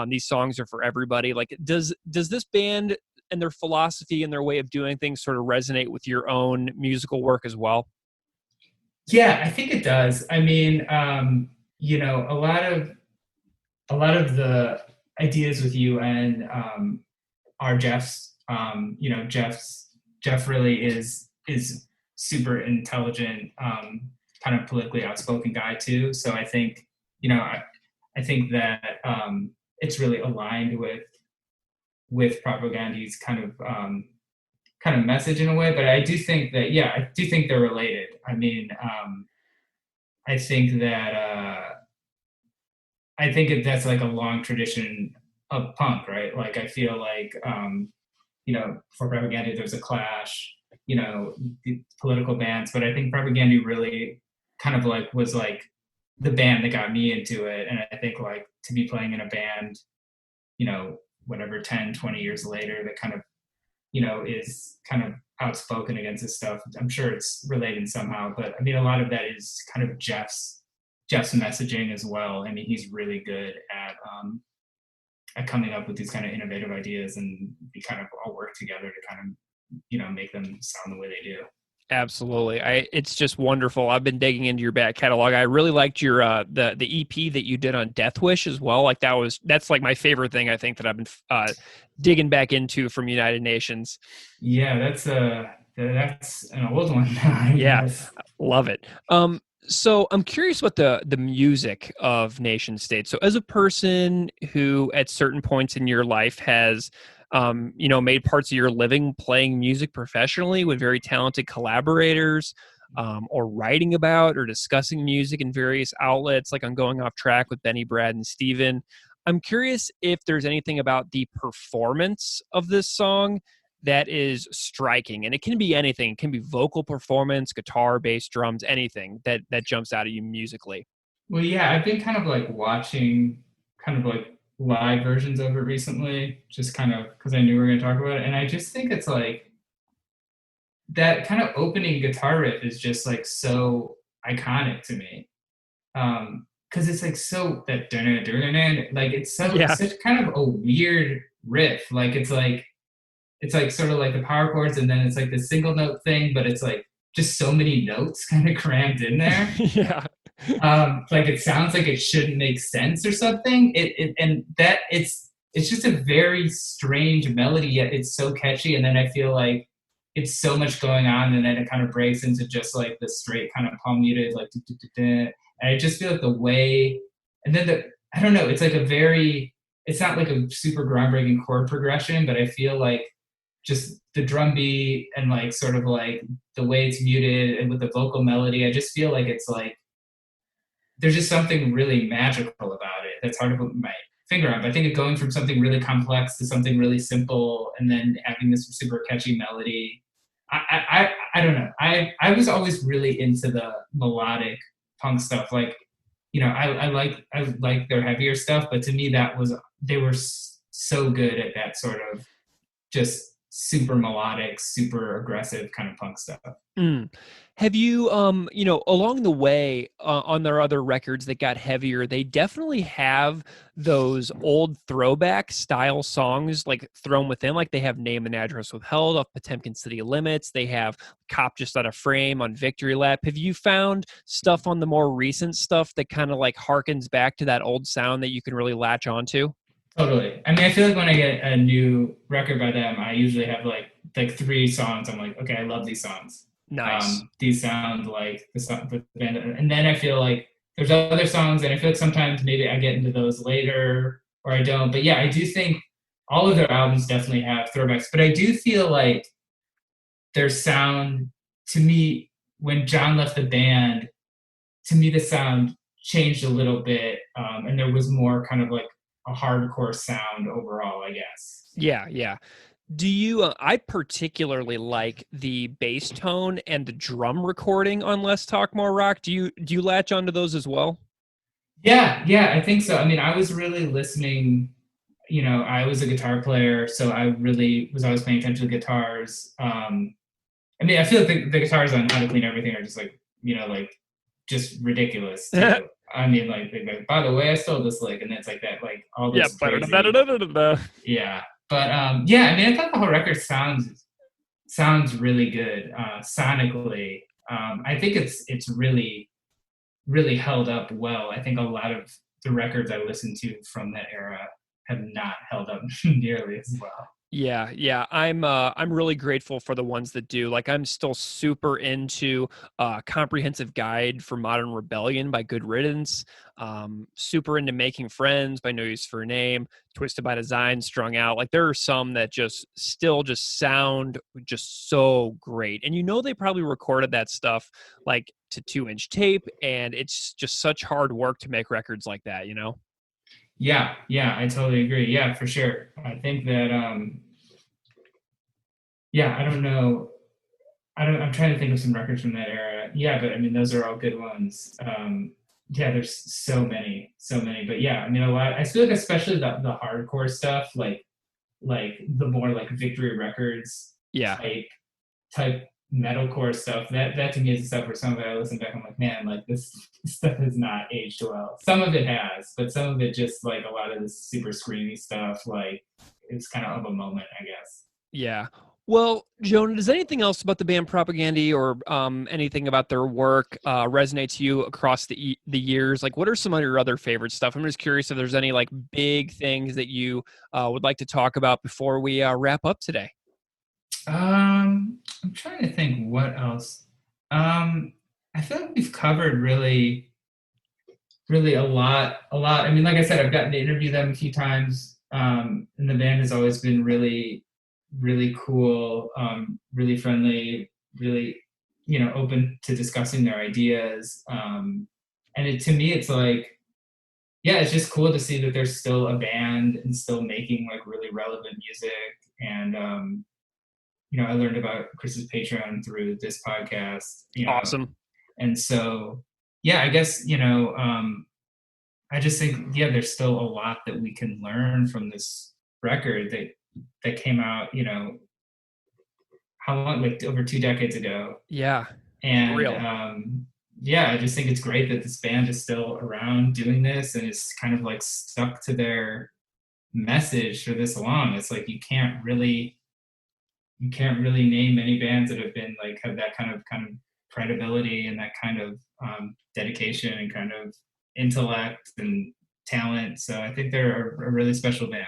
These songs are for everybody." Like, does this band and their philosophy and their way of doing things sort of resonate with your own musical work as well?
Yeah, I think it does. A lot of the ideas with UN are Jeff's. Jeff really is super intelligent, kind of politically outspoken guy too. So I think, I think that it's really aligned with Propagandy's kind of message in a way. But I do think that, yeah, I do think they're related. I think that that's like a long tradition of punk, right? Like I feel like for Propaganda there's a Clash, the political bands, but I think Propaganda really kind of like was like the band that got me into it. And I think like to be playing in a band, whatever 10, 20 years later, that kind of is kind of outspoken against this stuff. I'm sure it's related somehow, but a lot of that is kind of Jeff's messaging as well. He's really good at coming up with these kind of innovative ideas, and we kind of all work together to kind of make them sound the way they do.
Absolutely. It's just wonderful. I've been digging into your back catalog. I really liked your the EP that you did on Death Wish as well. Like that's like my favorite thing I think that I've been digging back into from United Nations.
Yeah, that's an old one now, I
Yeah,
guess.
love it. So I'm curious about the music of Nation State. So as a person who at certain points in your life has made parts of your living playing music professionally with very talented collaborators, or writing about or discussing music in various outlets, like on Going Off Track with Benny, Brad, and Steven. I'm curious if there's anything about the performance of this song that is striking, and it can be anything. It can be vocal performance, guitar, bass, drums, anything that jumps out at you musically.
Well, yeah, I've been kind of like watching kind of like live versions of it recently, just kind of because I knew we were going to talk about it. And I just think it's like that kind of opening guitar riff is just like so iconic to me. Because it's like so that like it's
Yeah.
such kind of a weird riff. Like it's like it's like sort of like the power chords, and then it's like the single note thing, but it's like just so many notes kind of crammed in there.
Yeah.
Like it sounds like it shouldn't make sense or something. And that it's just a very strange melody, yet it's so catchy. And then I feel like it's so much going on, and then it kind of breaks into just like the straight kind of palm muted, like and I just feel like the way, and then I don't know, it's like a very, it's not like a super groundbreaking chord progression, but I feel like just the drum beat and like sort of like the way it's muted and with the vocal melody, I just feel like it's like there's just something really magical about it that's hard to put my finger on. But I think going from something really complex to something really simple, and then having this super catchy melody, I don't know. I was always really into the melodic punk stuff. Like, you know, I like their heavier stuff, but to me that was, they were so good at that sort of just super melodic, super aggressive kind of punk stuff.
Mm. Have you, along the way on their other records that got heavier, they definitely have those old throwback style songs like thrown within, like they have Name and Address Withheld off Potemkin City Limits. They have Cop Just Out of Frame on Victory Lap. Have you found stuff on the more recent stuff that kind of like harkens back to that old sound that you can really latch onto?
Totally. I mean, I feel like when I get a new record by them, I usually have like three songs. I'm like, okay, I love these songs.
Nice.
These sound like the band, and then I feel like there's other songs, and I feel like sometimes maybe I get into those later or I don't. But yeah, I do think all of their albums definitely have throwbacks. But I do feel like their sound, to me, when John left the band, to me the sound changed a little bit, and there was more kind of like a hardcore sound overall, I guess.
Yeah, yeah. Do you? I particularly like the bass tone and the drum recording on Less Talk More Rock. Do you latch onto those as well?
Yeah, yeah, I think so. I mean, I was really listening. You know, I was a guitar player, so I really was always paying attention to guitars. I mean, I feel like the guitars on How to Clean Everything are just like, you know, like just ridiculous too. I mean, like, by the way, I stole this lick, and it's like that, like all
Yeah.
this crazy. Yeah, but yeah, I mean, I thought the whole record sounds really good sonically. I think it's really held up well. I think a lot of the records I listened to from that era have not held up nearly as well.
Yeah, yeah. I'm really grateful for the ones that do. Like I'm still super into Comprehensive Guide for Modern Rebellion by Good Riddance. Super into Making Friends by No Use for a Name, Twisted by Design, Strung Out. Like there are some that just still just sound just so great. And you know they probably recorded that stuff like to 2-inch tape, and it's just such hard work to make records like that, you know?
Yeah, yeah, I totally agree. Yeah, for sure. I think that yeah, I don't know. I'm trying to think of some records from that era. Yeah, but I mean those are all good ones. Yeah, there's so many. But yeah, I mean a lot. I feel like especially the hardcore stuff, like the more like Victory Records
Yeah.
type type metalcore stuff. That to me is the stuff where some of it I listen back, I'm like, man, like this stuff has not aged well. Some of it has, but some of it just like a lot of this super screamy stuff, like it's kind of a moment, I guess.
Yeah. Well, Jonah, does anything else about the band Propaganda or anything about their work resonate to you across the years? Like, what are some of your other favorite stuff? I'm just curious if there's any like big things that you would like to talk about before we wrap up today.
I'm trying to think what else. I feel like we've covered really a lot, a lot. I mean, like I said, I've gotten to interview them a few times, and the band has always been really cool, really friendly, really, you know, open to discussing their ideas. And to me, it's like, yeah, it's just cool to see that there's still a band and still making like really relevant music. And you know, I learned about Chris's Patreon through this podcast. You know,
Awesome.
and so yeah, I guess you know, I just think yeah, there's still a lot that we can learn from this record that came out. You know, how long, like over 2 decades ago.
Yeah. For
And
real.
yeah, I just think it's great that this band is still around doing this and is kind of like stuck to their message for this long. It's like you can't really you can't really name many bands that have been like have that kind of credibility and that kind of dedication and kind of intellect and talent. So I think they're a really special band.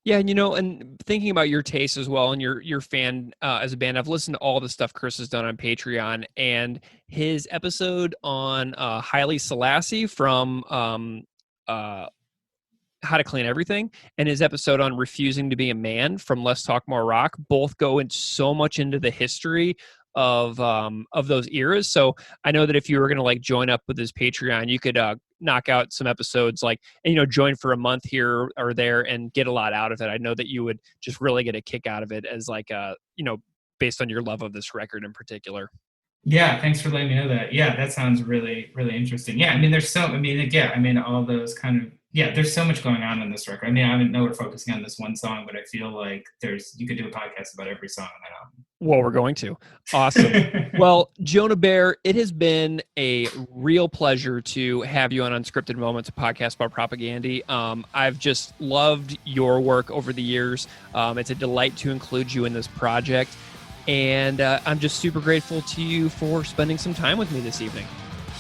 Yeah, and thinking about your taste as well, and your fan as a band, I've listened to all the stuff Chris has done on Patreon, and his episode on Haile Selassie from How to Clean Everything, and his episode on Refusing to Be a Man from Less Talk More Rock both go in so much into the history of those eras. So I know that if you were going to like join up with his Patreon, you could knock out some episodes and join for a month here or there and get a lot out of it. I know that you would just really get a kick out of it as based on your love of this record in particular.
Yeah, thanks for letting me know that. Yeah, that sounds really, really interesting. Yeah, all those kind of, there's so much going on this record. I mean, I know we're focusing on this one song, but I feel like you could do a podcast about every song on that album.
Well, we're going to. Awesome. Well, Jonah Bayer, it has been a real pleasure to have you on Unscripted Moments, a podcast about Propaganda. I've just loved your work over the years. It's a delight to include you in this project. And I'm just super grateful to you for spending some time with me this evening.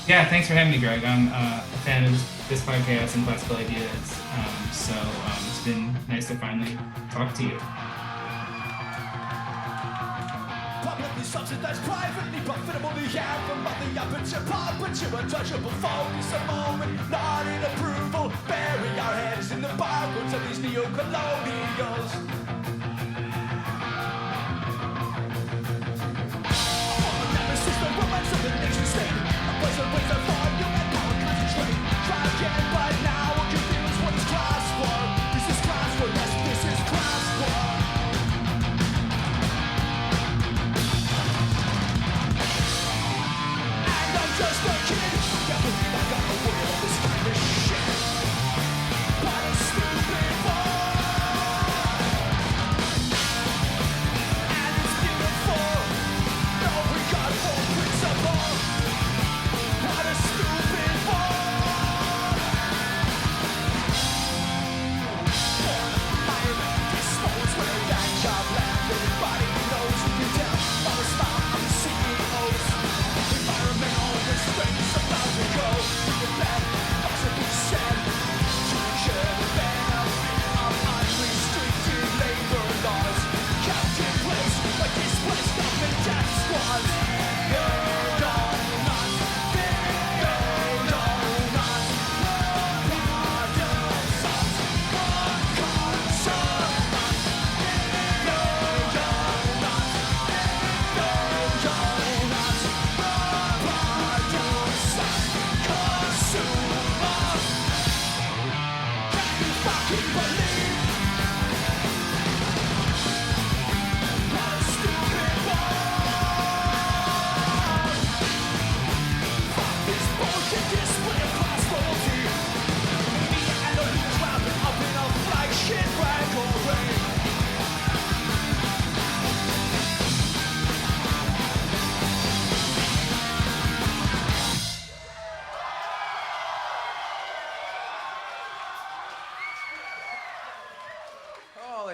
Yeah, thanks for having me, Greg. I'm a fan of this podcast and Classical Ideas. So it's been nice to finally talk to you. Publicly subsidized, privately profitable, the anthem of the aperture pop, but you're untouchable. Focus a moment, not in approval. Bury our heads in the barcodes of these neo-colonials.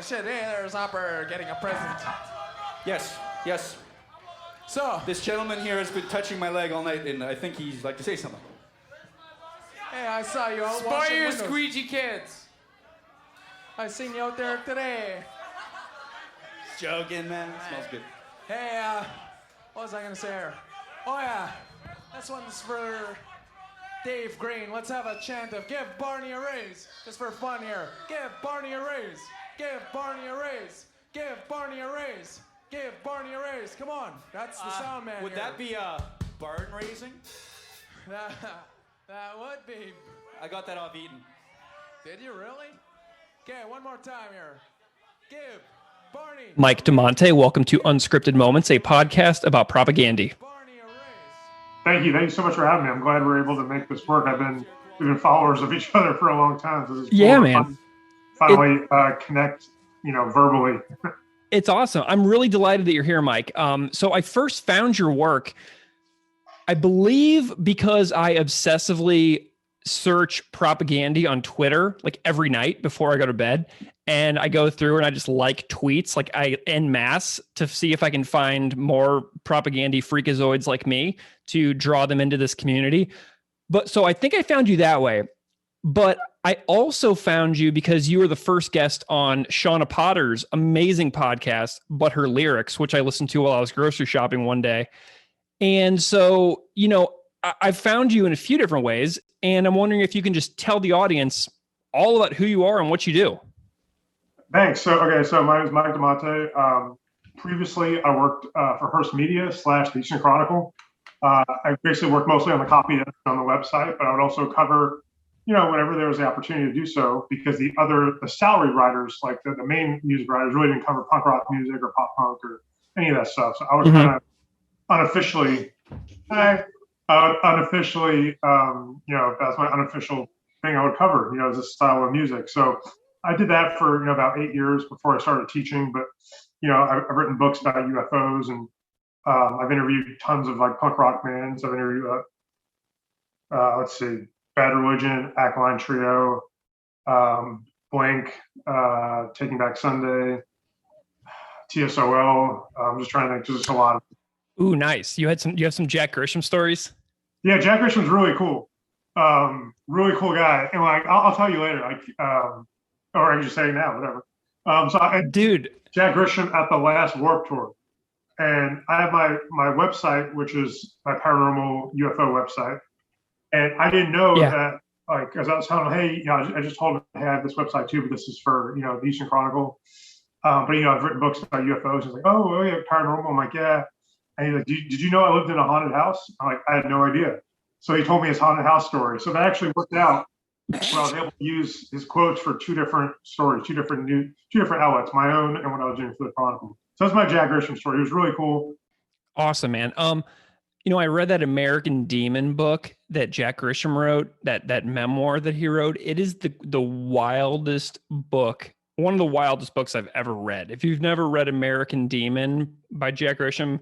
Shit, hey, there's Hopper getting a present.
Yes. So, this gentleman here has been touching my leg all night, and I think he'd like to say something.
Hey, I saw you out
Spare
washing
your
windows.
squeegee kids.
I seen you out there today.
Joking, man. It smells good.
Hey, what was I gonna say here? Oh yeah, this one's for Dave Green. Let's have a chant of give Barney a raise, just for fun here. Give Barney a raise. Give Barney a raise. Give Barney a raise. Give Barney a raise. Come on, that's the sound man.
Would
here.
that be barn raising?
That would be.
I got that off Eaton.
Did you really? Okay, one more time here. Give Barney.
Mike Damante, welcome to Unscripted Moments, a podcast about Propaganda.
Barney a raise.
Thank you so much for having me. I'm glad we're able to make this work. We've been followers of each other for a long time. So this is
Yeah, man.
Finally connect, verbally.
It's awesome. I'm really delighted that you're here, Mike. So I first found your work, I believe, because I obsessively search propaganda on Twitter like every night before I go to bed. And I go through and I just like tweets, like I en masse, to see if I can find more propaganda freakazoids like me to draw them into this community. But so I think I found you that way. But I also found you because you were the first guest on Shauna Potter's amazing podcast, But Her Lyrics, which I listened to while I was grocery shopping one day. And so, I've found you in a few different ways, and I'm wondering if you can just tell the audience all about who you are and what you do.
Thanks. So my name is Mike Damante. Previously, I worked for Hearst Media / the Eastern Chronicle. I basically worked mostly on the copy on the website, but I would also cover, whenever there was the opportunity to do so, because the salary writers, like the main music writers, really didn't cover punk rock music or pop punk or any of that stuff. So I was kind of unofficially, that's my unofficial thing I would cover, as a style of music. So I did that for, about 8 years before I started teaching. But, I've written books about UFOs, and I've interviewed tons of like punk rock bands. I've interviewed, Bad Religion, Ackline Trio, Blink, Taking Back Sunday, TSOL. I'm just trying to think, just a lot of.
Ooh, nice. You have some Jack Grisham stories? Yeah,
Jack Grisham's really cool. Really cool guy. And like, I'll tell you later, or I can just say now, whatever.
Dude,
Jack Grisham at the last Warped Tour. And I have my website, which is my paranormal UFO website. And I didn't know that, as I was telling him, hey, I just told him, hey, I have this website too, but this is for, the Eastern Chronicle. But, I've written books about UFOs. He's like, oh, yeah, paranormal. I'm like, yeah. And he's like, did you know I lived in a haunted house? I'm like, I had no idea. So he told me his haunted house story. So that actually worked out. Where I was able to use his quotes for two different stories, two different outlets, my own and what I was doing for the Chronicle. So that's my Jack Grisham story. It was really cool.
Awesome, man. I read that American Demon book that Jack Grisham wrote, that memoir that he wrote. It is the wildest book, one of the wildest books I've ever read. If you've never read American Demon by Jack Grisham,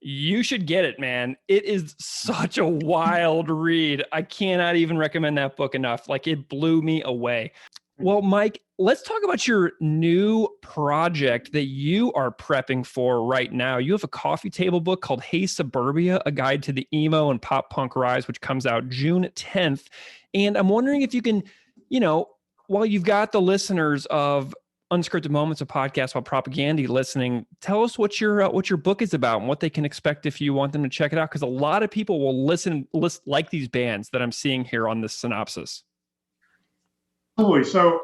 you should get it, man. It is such a wild read. I cannot even recommend that book enough. Like, it blew me away. Well, Mike, let's talk about your new project that you are prepping for right now. You have a coffee table book called Hey Suburbia, A Guide to the Emo and Pop Punk Rise, which comes out June 10th. And I'm wondering if you can, while you've got the listeners of Unscripted Moments, a podcast about propaganda listening, tell us what your book is about and what they can expect if you want them to check it out. Because a lot of people will listen like these bands that I'm seeing here on this synopsis.
Absolutely. So,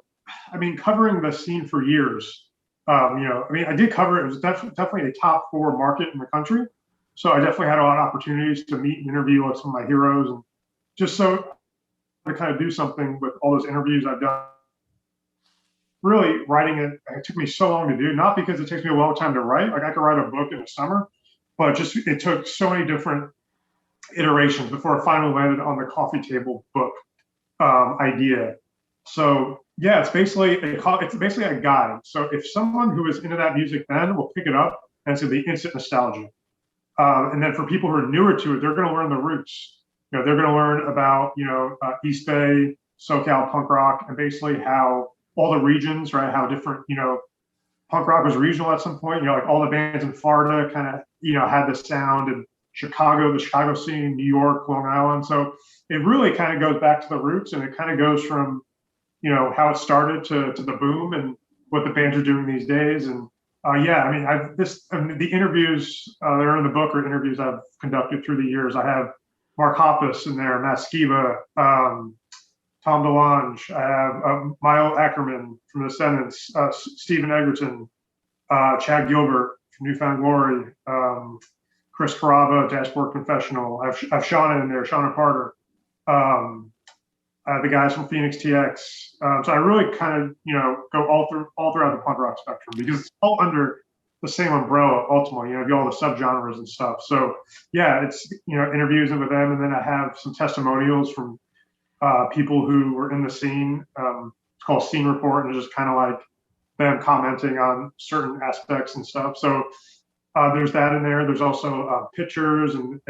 covering the scene for years, I did cover it. It was definitely a top 4 market in the country. So I definitely had a lot of opportunities to meet and interview with some of my heroes, and just so to kind of do something with all those interviews I've done. Really, writing it took me so long to do, not because it takes me a long time to write. Like, I could write a book in the summer, but just it took so many different iterations before I finally landed on the coffee table book idea. So yeah, it's basically a guide. So if someone who is into that music then will pick it up, and it's gonna be instant nostalgia. And then for people who are newer to it, they're going to learn the roots. They're going to learn about East Bay, SoCal punk rock, and basically how all the regions, right? How different, punk rock was regional at some point. Like all the bands in Florida kind of, had the sound, and Chicago, the Chicago scene, New York, Long Island. So it really kind of goes back to the roots, and it kind of goes from, how it started to the boom and what the bands are doing these days. And the interviews that are in the book are interviews I've conducted through the years. I have Mark Hoppus in there, Matt Skiba, Tom DeLonge. I have Milo Ackerman from The Descendants, Stephen Egerton, Chad Gilbert from Newfound Glory, Chris Carava, Dashboard Confessional. I have Shauna in there, Shauna Carter. The guys from Phoenix TX. So I really kind of, go all throughout the punk rock spectrum, because it's all under the same umbrella ultimately. You have all the subgenres and stuff. So yeah, it's, interviews with them, and then I have some testimonials from people who were in the scene. It's called Scene Report, and it's just kind of like them commenting on certain aspects and stuff. So there's that in there. There's also pictures and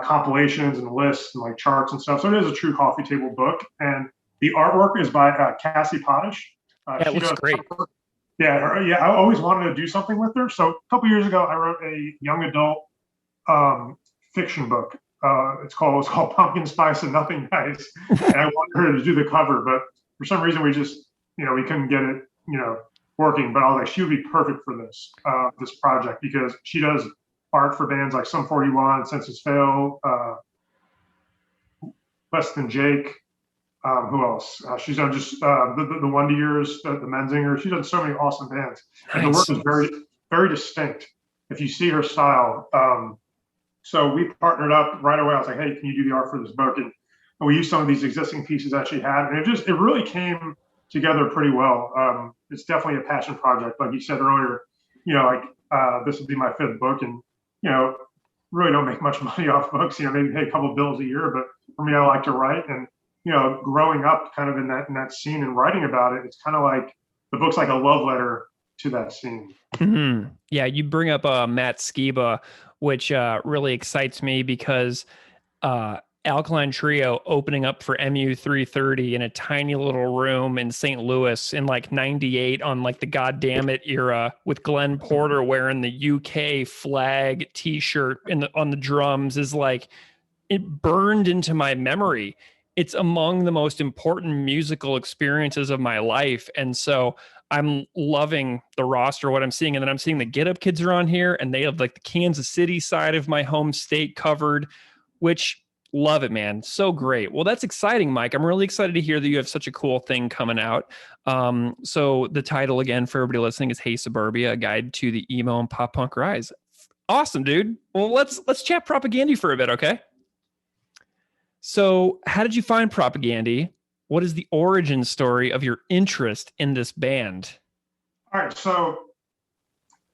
compilations and lists and like charts and stuff. So it is a true coffee table book. And the artwork is by Cassie Potash.
It looks great.
I always wanted to do something with her. So a couple years ago, I wrote a young adult fiction book. It's called Pumpkin Spice and Nothing Nice. And I wanted her to do the cover, but for some reason we just, we couldn't get it, working. But I was like, she would be perfect for this project because she does art for bands like Sum 41, Census Fail, Less Than Jake. Who else? She's done just the Wonder Years, the Menzinger. She's done so many awesome bands. And the work is very, very distinct if you see her style. So we partnered up right away. I was like, hey, can you do the art for this book? And we used some of these existing pieces that she had. And it really came together pretty well. It's definitely a passion project. Like you said earlier, this would be my 5th book. And, really don't make much money off books, maybe pay a couple bills a year. But for me, I like to write. And growing up kind of in that scene and writing about it, it's kind of like the book's like a love letter to that scene.
Mm-hmm. Yeah, you bring up Matt Skiba, which really excites me because Alkaline Trio opening up for MU 330 in a tiny little room in St. Louis in like 98 on like the Goddamn It era with Glenn Porter wearing the UK flag t-shirt on the drums is like, it burned into my memory. It's among the most important musical experiences of my life. And so I'm loving the roster, what I'm seeing. And then I'm seeing the Get Up Kids are on here and they have like the Kansas City side of my home state covered, which love it, man. So great. Well, that's exciting, Mike. I'm really excited to hear that you have such a cool thing coming out. So the title again for everybody listening is Hey Suburbia, a guide to the emo and pop punk rise. Awesome, dude. Well, let's chat Propagandy for a bit. Okay. So how did you find Propagandy? What is the origin story of your interest in this band?
All right. So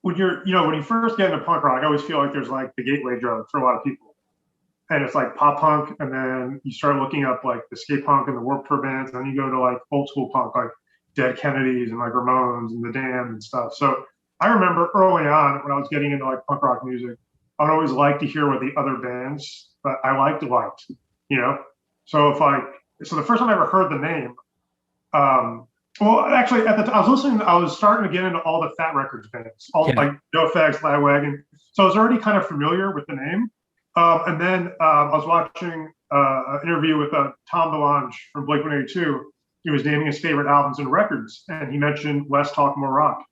when when you first get into punk rock, I always feel like there's like the gateway drug for a lot of people. And it's like pop punk. And then you start looking up like the skate punk and the Warped Tour bands. And then you go to like old school punk, like Dead Kennedys and like Ramones and the Damned and stuff. So I remember early on when I was getting into like punk rock music, I would always like to hear what the other bands that I liked. So the first time I ever heard the name, actually at the time I was starting to get into all the Fat Records bands, like No Fags, Lagwagon. So I was already kind of familiar with the name. And then I was watching an interview with Tom DeLonge from Blink-182. He was naming his favorite albums and records, and he mentioned Less Talk, More Rock.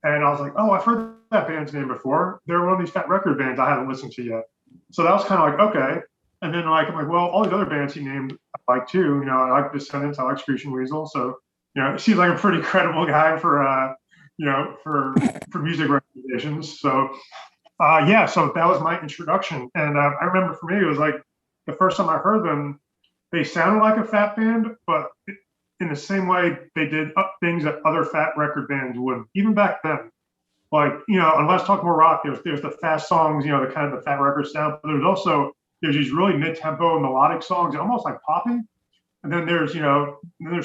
And I was like, oh, I've heard that band's name before. They're one of these Fat Record bands I haven't listened to yet. So that was kind of like, okay. And then I'm like, well, all these other bands he named I like too. I like Descendants, I like Screeching Weasel. So, he seems like a pretty credible guy for music recommendations. So, so that was my introduction. And I remember for me, it was like the first time I heard them, they sounded like a Fat band, but in the same way they did things that other Fat Record bands wouldn't, even back then. Like, on Let's Talk More Rock, there's the fast songs, the kind of the Fat Record sound, but there's these really mid-tempo and melodic songs, almost like popping. And then there's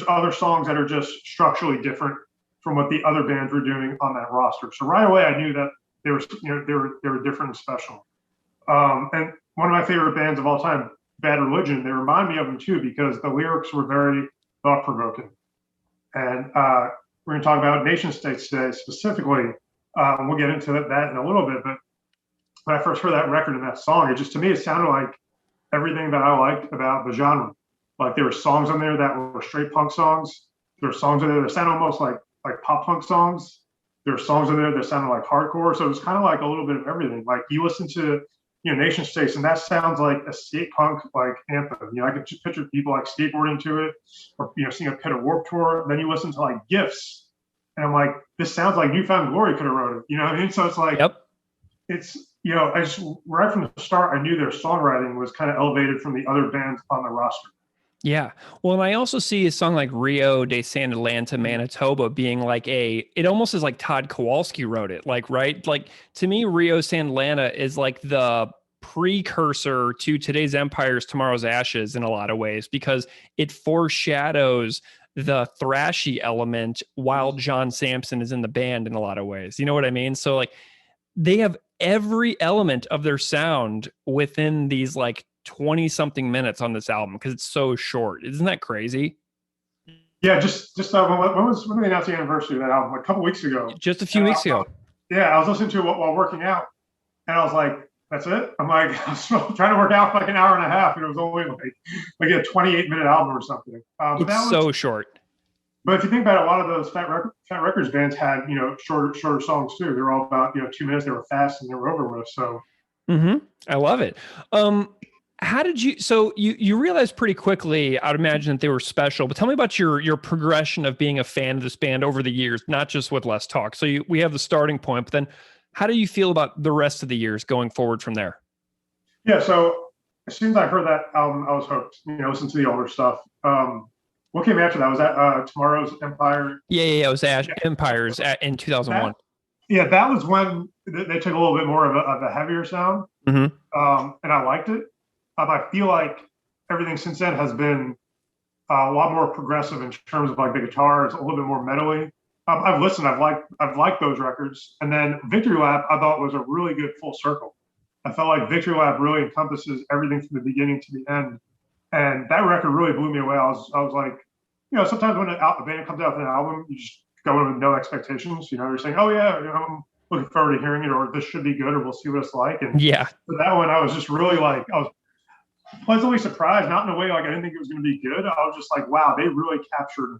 other songs that are just structurally different from what the other bands were doing on that roster. So right away I knew that they were different and special. And one of my favorite bands of all time, Bad Religion, they remind me of them too because the lyrics were very thought-provoking. And we're going to talk about nation states today specifically. We'll get into that in a little bit, but when I first heard that record and that song, to me, it sounded like everything that I liked about the genre. Like there were songs on there that were straight punk songs. There were songs on there that sounded almost like pop punk songs. There were songs on there that sounded like hardcore. So it was kind of like a little bit of everything. Like you listen to, Nation States, and that sounds like a skate punk like anthem. I could just picture people like skateboarding to it, or seeing a Pit of Warped Tour. Then you listen to like Gifts, and I'm like, this sounds like Newfound Glory could have wrote it. You know what I mean? So it's like, it's I just right from the start, I knew their songwriting was kind of elevated from the other bands on the roster.
Yeah. Well, and I also see a song like Rio de San Atlanta, Manitoba being like it almost is like Todd Kowalski wrote it. Like, right? Like to me, Rio San Atlanta is like the precursor to Today's Empires, Tomorrow's Ashes in a lot of ways, because it foreshadows the thrashy element while John Sampson is in the band in a lot of ways. You know what I mean? So like
they have every element of their sound within these like 20 something minutes on this album because it's so short. Isn't that crazy?
Yeah, just when they announced the anniversary of that album? Like a couple weeks ago.
Just a few weeks ago.
Yeah, I was listening to it while working out, and I was like, "That's it." I'm like, I was trying to work out for like an hour and a half, and it was only like a 28-minute album or something.
It's so short.
But if you think about it, a lot of those Fat Records bands had shorter songs too. They were all about 2 minutes. They were fast and they were over with. So.
I love it. How did you? So you realized pretty quickly, I'd imagine that they were special. But tell me about your progression of being a fan of this band over the years, not just with Less Talk. So we have the starting point, but then how do you feel about the rest of the years going forward from there?
Yeah. So as soon as I heard that album, I was hooked. Listen to the older stuff. What came after that? Was that Tomorrow's Empire?
Yeah. It was Empires in 2001.
That was when they took a little bit more of a heavier sound, and I liked it. I feel like everything since then has been a lot more progressive in terms of like the guitar. It's a little bit more metally. I've listened. I've liked those records. And then Victory Lap, I thought was a really good full circle. I felt like Victory Lap really encompasses everything from the beginning to the end. And that record really blew me away. I was like, sometimes when a band comes out with an album, you just go in with no expectations. You're saying, oh yeah, I'm looking forward to hearing it, or this should be good, or we'll see what it's like. And for that one, I was just really like, I was pleasantly surprised, not in a way like I didn't think it was going to be good. I was just like, wow, they really captured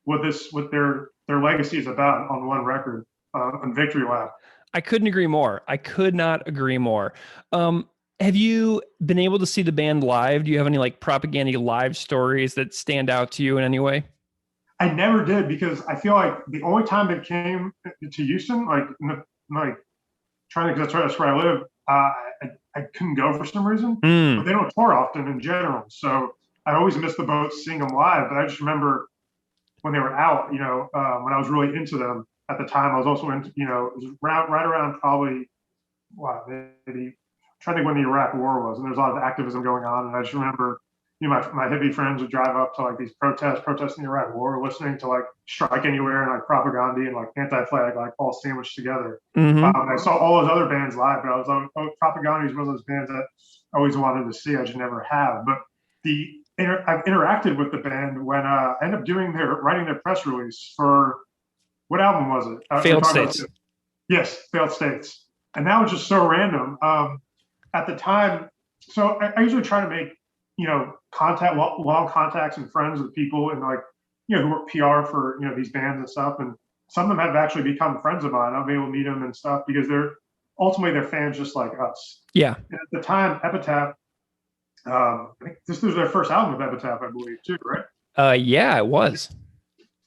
what their legacy is about on one record, on Victory Lap.
I couldn't agree more. I could not agree more. Have you been able to see the band live? Do you have any like Propaganda live stories that stand out to you in any way?
I never did, because I feel like the only time they came to Houston, because that's where I live, I couldn't go for some reason. But they don't tour often in general, so I always miss the boat seeing them live. But I just remember when they were out, when I was really into them at the time. I was also into, it was right around probably maybe trying to think when the Iraq War was, and there's a lot of activism going on. And I just remember, my hippie friends would drive up to like these protesting the Iraq War, listening to like Strike Anywhere and like Propaganda and like Anti-Flag, like all sandwiched together. I saw all those other bands live, but I was like, Propaganda is one of those bands that I always wanted to see. I just never have. But I've interacted with the band when I ended up writing their press release for, what album was it?
Failed States.
Yes, Failed States. And that was just so random. At the time, so I usually try to make, long contacts and friends with people and like, who work PR for, these bands and stuff. And some of them have actually become friends of mine. I'll be able to meet them and stuff because they're fans just like us. Yeah. And at the time, Epitaph, I think this was their first album of Epitaph, I believe, too, right?
Yeah, it was.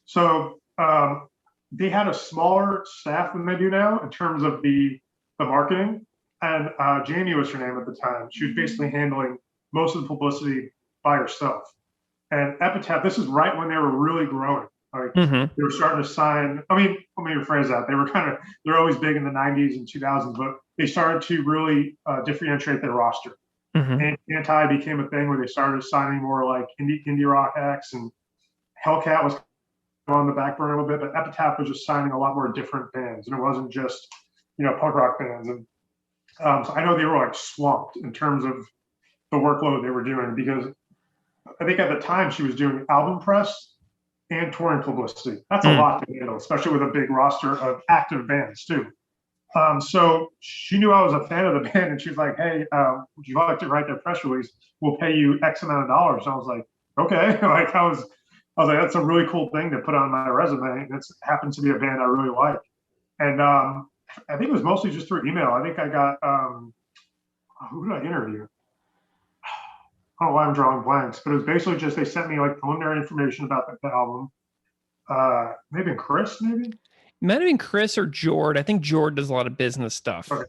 So they had a smaller staff than they do now in terms of the marketing. And Jamie was her name at the time. She was basically handling most of the publicity by herself. And Epitaph, this is right when they were really growing. Like they were starting to sign. I mean, let me rephrase that. They're always big in the 90s and 2000s, but they started to really differentiate their roster. And Anti became a thing where they started signing more like indie rock acts, and Hellcat was on the back burner a little bit, but Epitaph was just signing a lot more different bands, and it wasn't just punk rock bands. And so I know they were like swamped in terms of the workload they were doing, because I think at the time she was doing album press and touring publicity. That's a lot to handle, especially with a big roster of active bands too. So she knew I was a fan of the band, and she was like, "Hey, would you like to write their press release? We'll pay you X amount of dollars." And I was like, "Okay." I was like, "That's a really cool thing to put on my resume." And it happens to be a band I really like. And I think it was mostly just through email. I think I got who did I interview? I don't know why I'm drawing blanks, but it was basically just they sent me like preliminary information about the album. Maybe Chris, maybe.
It might have been Chris or Jord. I think Jord does a lot of business stuff.
Okay.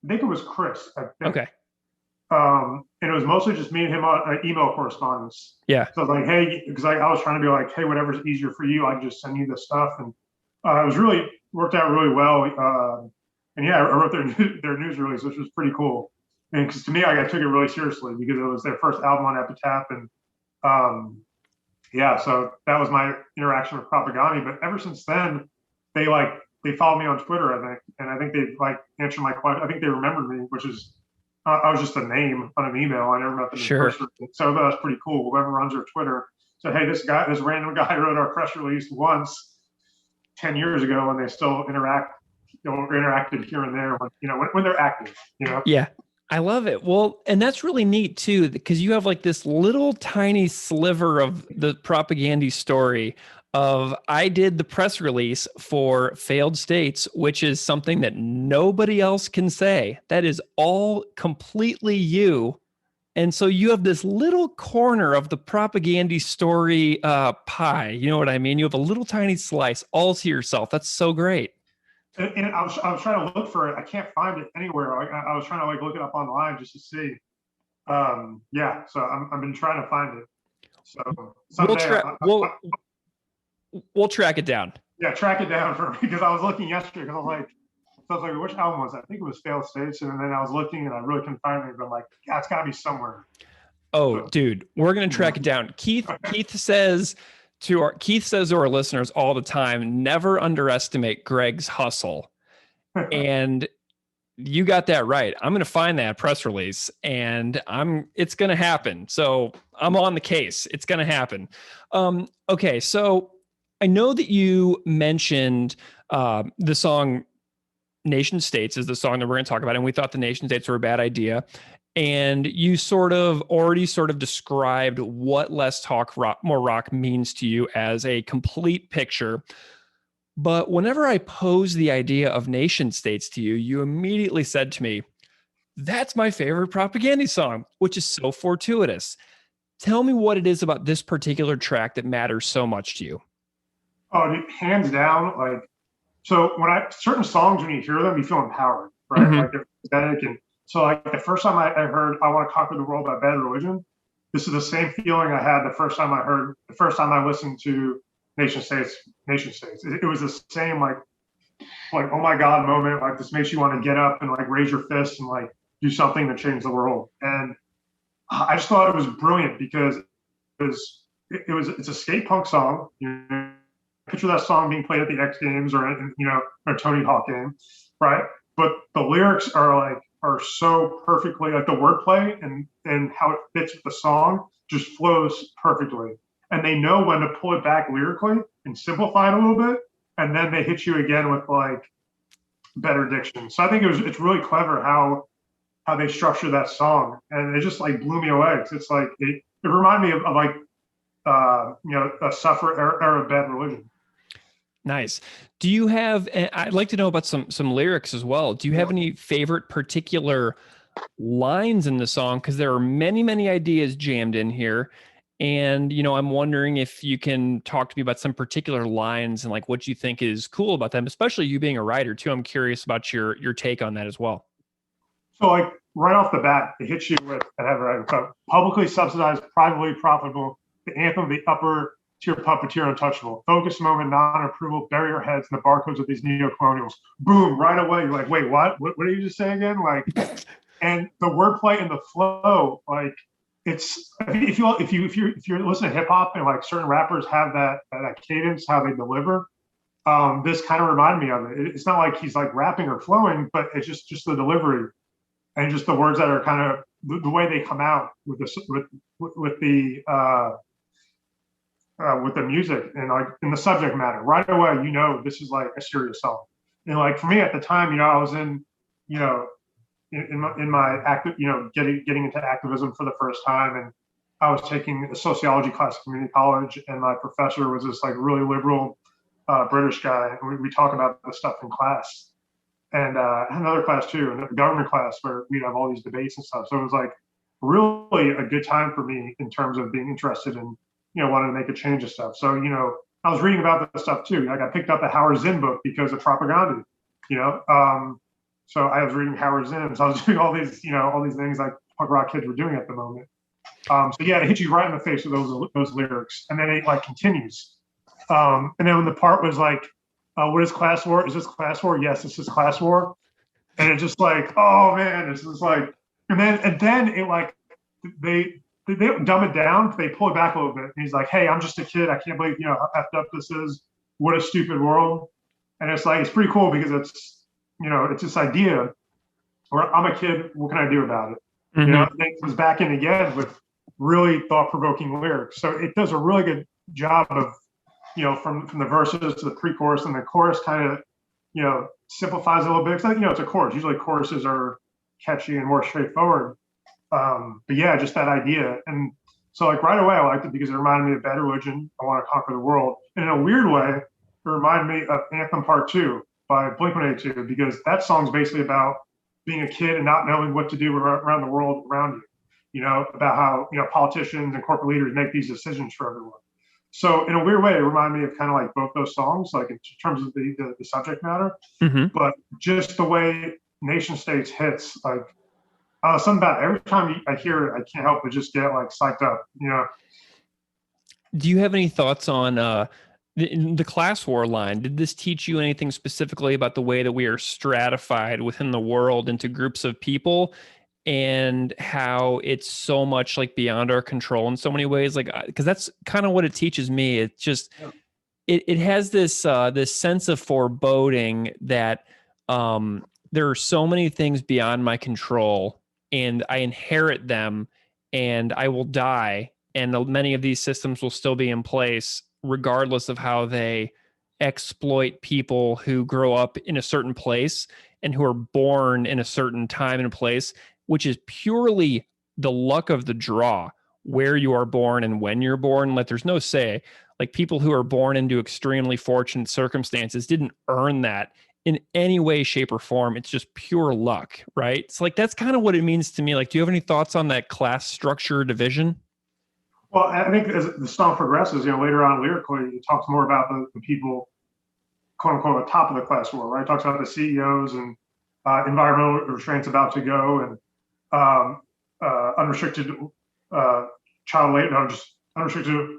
I think it was Chris.
Okay.
And it was mostly just me and him on email correspondence.
Yeah.
So I was like, hey, because I was trying to be like, hey, whatever's easier for you, I can just send you this stuff. And it was really worked out really well. And yeah, I wrote their news release, which was pretty cool. And because to me, I took it really seriously because it was their first album on Epitaph. And yeah, so that was my interaction with Propaganda. But ever since then, they like they followed me on Twitter, I think, and I think they like answered my question. I think they remembered me, which is I was just a name on an email. I never met them in person, so that's pretty cool. Whoever runs their Twitter said, "Hey, this random guy wrote our press release once 10 years ago," and they still interacted here and there when they're active.
Yeah. I love it. Well, and that's really neat too, because you have like this little tiny sliver of the propaganda story of I did the press release for Failed States, which is something that nobody else can say. That is all completely you. And so you have this little corner of the propaganda story pie. You know what I mean? You have a little tiny slice all to yourself. That's so great.
And I was trying to look for it. I can't find it anywhere. I was trying to like look it up online just to see. Yeah, so I've been trying to find it. So
we'll track it down.
Yeah, track it down for me, because I was looking yesterday because I was like, which album was that? I think it was Failed States, and then I was looking and I really couldn't find it. But I'm like, yeah, it's got to be somewhere.
Oh, dude, we're gonna track it down. Keith says to our listeners all the time, never underestimate Greg's hustle. And you got that right. I'm going to find that press release and it's going to happen. So I'm on the case. It's going to happen. Okay. So I know that you mentioned the song Nation States is the song that we're going to talk about. And we thought the Nation States were a bad idea. And you already described what Less Talk, More Rock means to you as a complete picture. But whenever I posed the idea of Nation States to you, you immediately said to me, that's my favorite propaganda song, which is so fortuitous. Tell me what it is about this particular track that matters so much to you.
Oh, dude, hands down. Like, so certain songs, when you hear them, you feel empowered, right? Mm-hmm. Like they're pathetic. And so like the first time I heard I Want to Conquer the World by Bad Religion, this is the same feeling I had the first time I listened to Nation States. It was the same like oh my God moment. Like, this makes you want to get up and like raise your fist and like do something to change the world. And I just thought it was brilliant because it's a skate punk song. Picture that song being played at the X Games or a Tony Hawk game, right? But the lyrics are so perfectly, like the wordplay and how it fits with the song just flows perfectly. And they know when to pull it back lyrically and simplify it a little bit, and then they hit you again with like better diction. So I think it's really clever how they structure that song, and it just like blew me away. It's like it reminded me of like a Suffer era Bad Religion.
Nice. Do you have? I'd like to know about some lyrics as well. Do you have any favorite particular lines in the song? Because there are many ideas jammed in here. And, I'm wondering if you can talk to me about some particular lines and like what you think is cool about them, especially you being a writer too. I'm curious about your take on that as well.
So like right off the bat, it hits you with publicly subsidized, privately profitable, the anthem of the upper tier puppeteer untouchable, focus moment, non-approval, bury your heads in the barcodes of these neo-colonials. Boom, right away. You're like, wait, what did you just say again? Like, and the wordplay and the flow, like, it's if you listen to hip hop and like certain rappers have that cadence, how they deliver. This kind of reminded me of it. It's not like he's like rapping or flowing, but it's just the delivery and just the words that are kind of the way they come out with the music and like in the subject matter. Right away, this is like a serious song. And like for me at the time, I was in my active, getting into activism for the first time, and I was taking a sociology class at community college, and my professor was this like really liberal British guy, and we talk about this stuff in class. And another class too, a government class where we'd have all these debates and stuff. So it was like really a good time for me in terms of being interested in, wanting to make a change and stuff. So I was reading about this stuff too. Like I picked up a Howard Zinn book because of propaganda. So I was reading Howard Zinn. So I was doing all these things like punk rock kids were doing at the moment. So yeah, it hit you right in the face with those lyrics, and then it like continues. And then when the part was like, "What is class war? Is this class war? Yes, this is class war." And it's just like, oh man, it's just like, and then it like they dumb it down. They pull it back a little bit. And he's like, "Hey, I'm just a kid. I can't believe how effed up this is. What a stupid world." And it's like, it's pretty cool because it's, it's this idea where I'm a kid, what can I do about it?
Mm-hmm.
And then it comes back in again with really thought-provoking lyrics. So it does a really good job of, from the verses to the pre-chorus, and the chorus kind of, simplifies it a little bit. Because, it's a chorus. Usually choruses are catchy and more straightforward. But yeah, just that idea. And so like right away, I liked it because it reminded me of Bad Religion, I Want to Conquer the World. And in a weird way, it reminded me of Anthem Part 2 by Blink-182, because that song's basically about being a kid and not knowing what to do around the world around you, about how, politicians and corporate leaders make these decisions for everyone. So in a weird way, it reminded me of kind of like both those songs, like in terms of the subject matter, but just the way Nation States hits, like, something about it. Every time I hear it, I can't help but just get like psyched up,
Do you have any thoughts on the class war line? Did this teach you anything specifically about the way that we are stratified within the world into groups of people, and how it's so much like beyond our control in so many ways? Like, because that's kind of what it teaches me. It just, it has this this sense of foreboding that there are so many things beyond my control, and I inherit them, and I will die, and many of these systems will still be in place regardless of how they exploit people who grow up in a certain place and who are born in a certain time and place, which is purely the luck of the draw, where you are born and when you're born. Like, there's no say. Like, people who are born into extremely fortunate circumstances didn't earn that in any way, shape, or form. It's just pure luck, right? It's like, that's kind of what it means to me. Like, do you have any thoughts on that class structure division?
Well, I think as the song progresses, later on lyrically, it talks more about the people, quote unquote, at the top of the class war, right? It talks about the CEOs and environmental restraints about to go, and unrestricted child labor, just unrestricted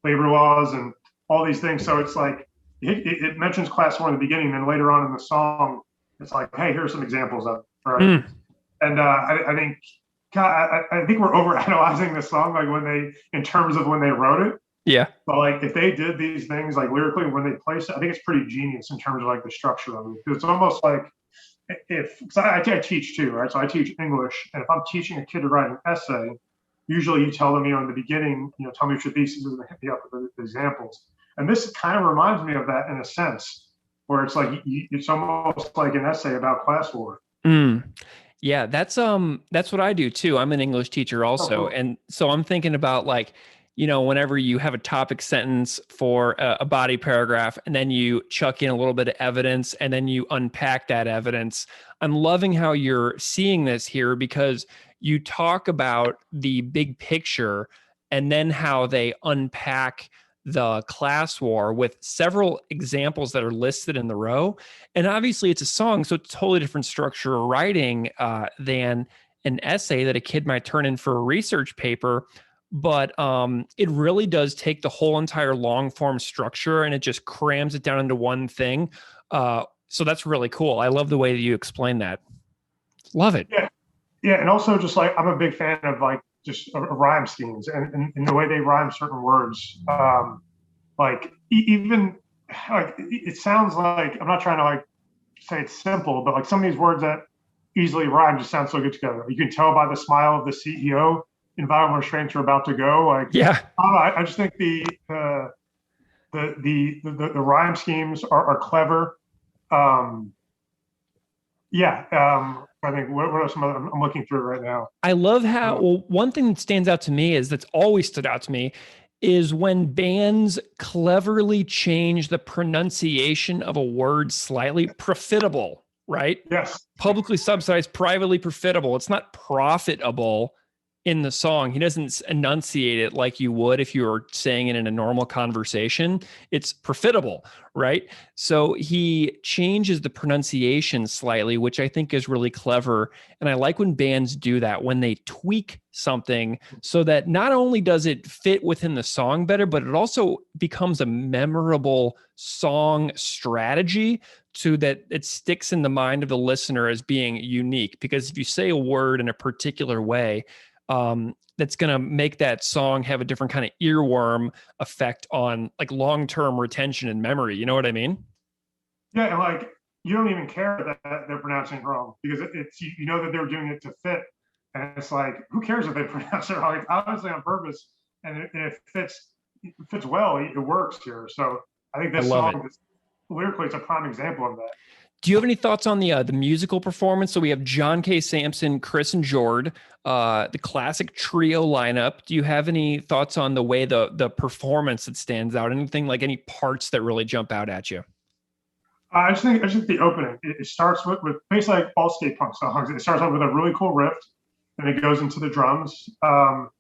labor laws and all these things. So it's like, it mentions class war in the beginning, and later on in the song, it's like, hey, here's some examples of it, right? And I think, God, I think we're overanalyzing this song, like in terms of when they wrote it.
Yeah.
But like, if they did these things like lyrically when they place it, I think it's pretty genius in terms of like the structure of it. It's almost like, because I teach too, right? So I teach English, and if I'm teaching a kid to write an essay, usually you tell them, in the beginning, tell me what your thesis is, and hit me up with the examples. And this kind of reminds me of that in a sense, where it's like it's almost like an essay about class war.
Yeah, that's what I do too. I'm an English teacher also,
cool.
And so I'm thinking about, like, whenever you have a topic sentence for a body paragraph, and then you chuck in a little bit of evidence, and then you unpack that evidence. I'm loving how you're seeing this here, because you talk about the big picture and then how they unpack the class war with several examples that are listed in the row. And obviously it's a song, so it's a totally different structure of writing than an essay that a kid might turn in for a research paper. But it really does take the whole entire long form structure, and it just crams it down into one thing. So that's really cool. I love the way that you explain that. Love it.
Yeah. And also, just like, I'm a big fan of like just rhyme schemes and the way they rhyme certain words. Like, even like, it sounds like, I'm not trying to like say it's simple, but like some of these words that easily rhyme just sound so good together. You can tell by the smile of the CEO, environmental restraints are about to go. Like,
yeah,
I just think the rhyme schemes are clever. I think what are some other, I'm looking through right now.
I love how, well, one thing that stands out to me that's always stood out to me is when bands cleverly change the pronunciation of a word slightly. Profitable, right?
Yes.
Publicly subsidized, privately profitable. It's not profitable in the song. He doesn't enunciate it like you would if you were saying it in a normal conversation. It's profitable, right? So he changes the pronunciation slightly, which I think is really clever. And I like when bands do that, when they tweak something so that not only does it fit within the song better, but it also becomes a memorable song strategy, so that it sticks in the mind of the listener as being unique. Because if you say a word in a particular way, that's going to make that song have a different kind of earworm effect on like long-term retention and memory. You know what I mean?
Yeah, and like you don't even care that they're pronouncing it wrong because it's you know that they're doing it to fit, and it's like who cares if they pronounce it wrong? It's obviously on purpose, and it fits well. It works here. So I think
I
this
love it.
song, lyrically, it's a prime example of that.
Do you have any thoughts on the musical performance? So we have John K. Sampson, Chris and Jord, the classic trio lineup. Do you have any thoughts on the way the performance that stands out? Anything like any parts that really jump out at you?
I just think the opening it starts with basically like all skate punk songs. It starts off with a really cool riff, and it goes into the drums, and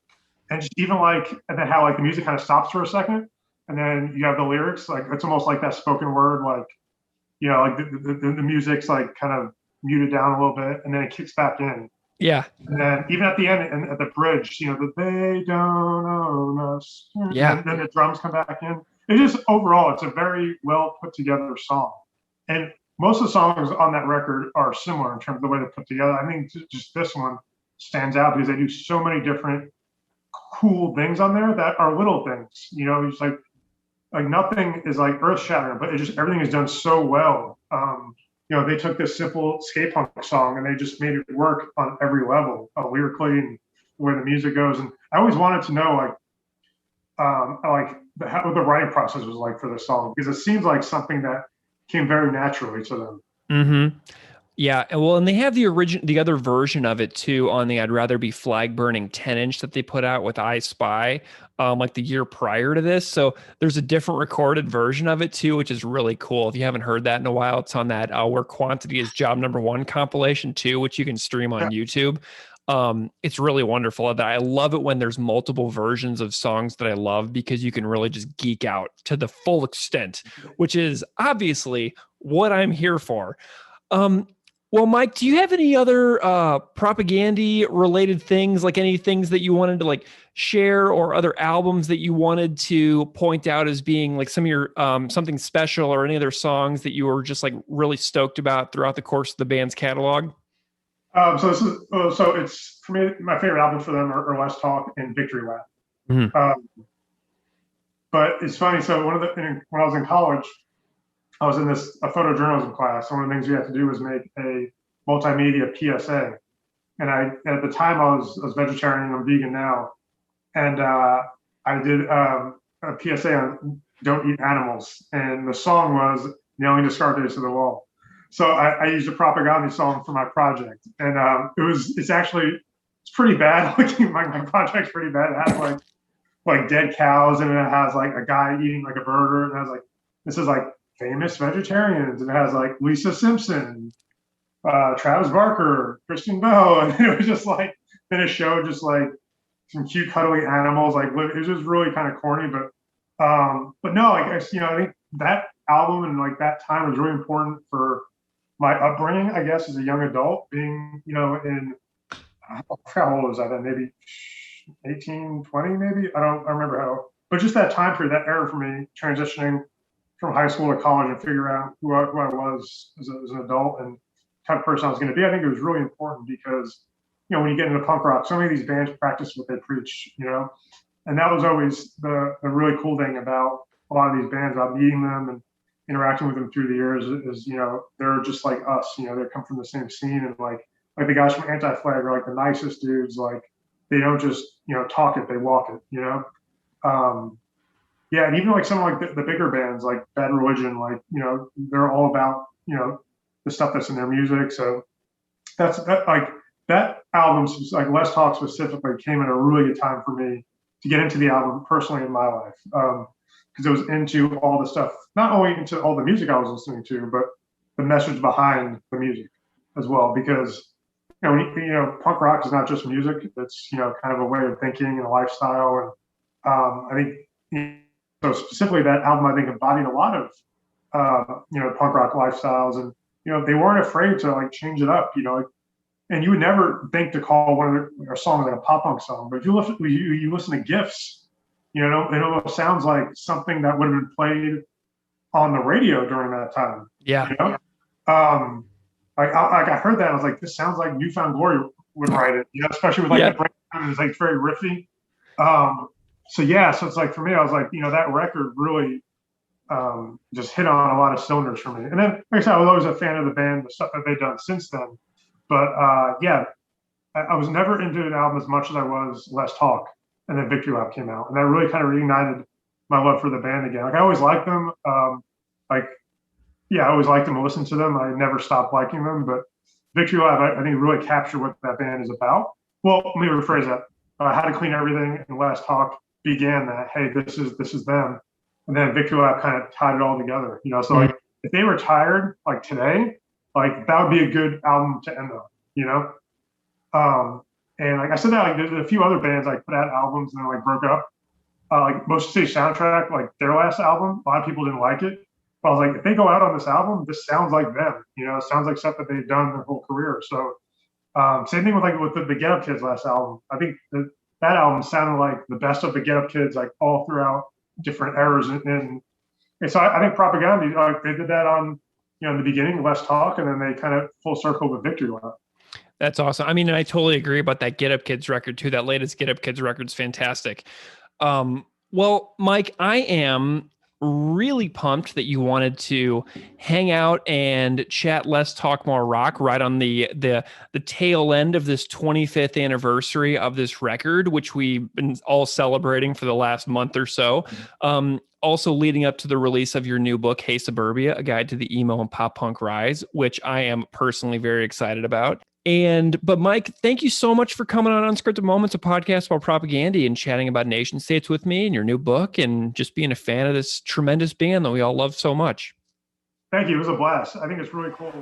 just even like and then how like the music kind of stops for a second, and then you have the lyrics. Like it's almost like that spoken word, like like the music's like kind of muted down a little bit, and then it kicks back in.
Yeah.
And then even at the end and at the bridge, that they don't own us.
Yeah.
And then the drums come back in. It just overall, it's a very well put together song. And most of the songs on that record are similar in terms of the way they're put together. I think just this one stands out because they do so many different cool things on there that are little things. It's like nothing is like earth shattering, but everything is done so well. They took this simple skate punk song and they just made it work on every level, lyrically and the way the music goes. And I always wanted to know what the writing process was like for the song because it seems like something that came very naturally to them.
Mm-hmm. Yeah, and they have the other version of it too on the I'd Rather Be Flag Burning 10-inch that they put out with I Spy, like the year prior to this. So there's a different recorded version of it too, which is really cool. If you haven't heard that in a while, it's on that Where Quantity is Job Number One compilation too, which you can stream on YouTube. It's really wonderful. I love it when there's multiple versions of songs that I love because you can really just geek out to the full extent, which is obviously what I'm here for. Well, Mike, do you have any other propaganda related things, like any things that you wanted to like share or other albums that you wanted to point out as being like some of your something special or any other songs that you were just like really stoked about throughout the course of the band's catalog?
So it's for me, my favorite albums for them are Less Talk and Victory Lap.
Mm-hmm.
But it's funny. So when I was in college, I was in a photojournalism class. So one of the things we had to do was make a multimedia PSA. And at the time I was vegetarian. I'm vegan now, and I did a PSA on don't eat animals, and the song was Nailing Descartes to the Wall. So I used a propaganda song for my project, and it's pretty bad. My project's pretty bad. It has like dead cows, and it has like a guy eating like a burger, and it has like this is like famous vegetarians, and it has like Lisa Simpson, Travis Barker, Christian Bell, and it was just like then it showed just like some cute cuddly animals. Like it was just really kind of corny, but no, I think that album and like that time was really important for my upbringing, I guess, as a young adult, being how old was I then? Maybe 18, 20, maybe. I remember how, but just that time period, that era for me, transitioning from high school to college and figure out who I was as an adult and type of person I was going to be. I think it was really important because, when you get into punk rock, so many of these bands practice what they preach, and that was always the really cool thing about a lot of these bands, about meeting them and interacting with them through the years is, they're just like us, they come from the same scene, and like the guys from Anti-Flag are like the nicest dudes. Like they don't just, talk it, they walk it, yeah, and even like some of like the bigger bands like Bad Religion, like they're all about the stuff that's in their music. So that album, like Less Talk specifically, came at a really good time for me to get into the album personally in my life, because it was into all the stuff, not only into all the music I was listening to, but the message behind the music as well. Because punk rock is not just music; it's kind of a way of thinking and a lifestyle, and I think. So specifically, that album I think embodied a lot of punk rock lifestyles, and they weren't afraid to like change it up, and you would never think to call one of their songs like a pop punk song, but if you listen to Gifts, it almost sounds like something that would have been played on the radio during that time.
Yeah.
I heard that, I was like, this sounds like Newfound Glory would write it, especially with like the breakdown, it's like very riffy. So it's like for me, I was like, that record really just hit on a lot of cylinders for me. And then, like I said, I was always a fan of the band, the stuff that they've done since then. But yeah, I was never into an album as much as I was Less Talk. And then Victory Lap came out. And that really kind of reignited my love for the band again. Like I always liked them. I always liked them and listened to them. I never stopped liking them. But Victory Lap, I think, really captured what that band is about. Well, let me rephrase that. How to Clean Everything and Last Talk began that. Hey, this is them. And then Victory Lap kind of tied it all together. So like if they retired like today, like that would be a good album to end on. And like I said that, like there's a few other bands like put out albums and then like broke up. Like Motion City Soundtrack, like their last album, a lot of people didn't like it. But I was like, if they go out on this album, this sounds like them. It sounds like stuff that they've done their whole career. So same thing with the Get Up Kids last album. I think that album sounded like the best of the Get Up Kids, like all throughout different eras. And so I think Propaganda, like they did that on, in the beginning, Less Talk, and then they kind of full circle with Victory Lap.
That's awesome. I mean, and I totally agree about that Get Up Kids record too. That latest Get Up Kids record's fantastic. Well, Mike, I am really pumped that you wanted to hang out and chat Less Talk More Rock right on the tail end of this 25th anniversary of this record, which we've been all celebrating for the last month or so. Also leading up to the release of your new book, Hey Suburbia, A Guide to the Emo and Pop Punk Rise, which I am personally very excited about. But Mike, thank you so much for coming on Unscripted Moments, a podcast about propaganda, and chatting about nation states with me and your new book, and just being a fan of this tremendous band that we all love so much.
Thank you. It was a blast. I think it's really cool.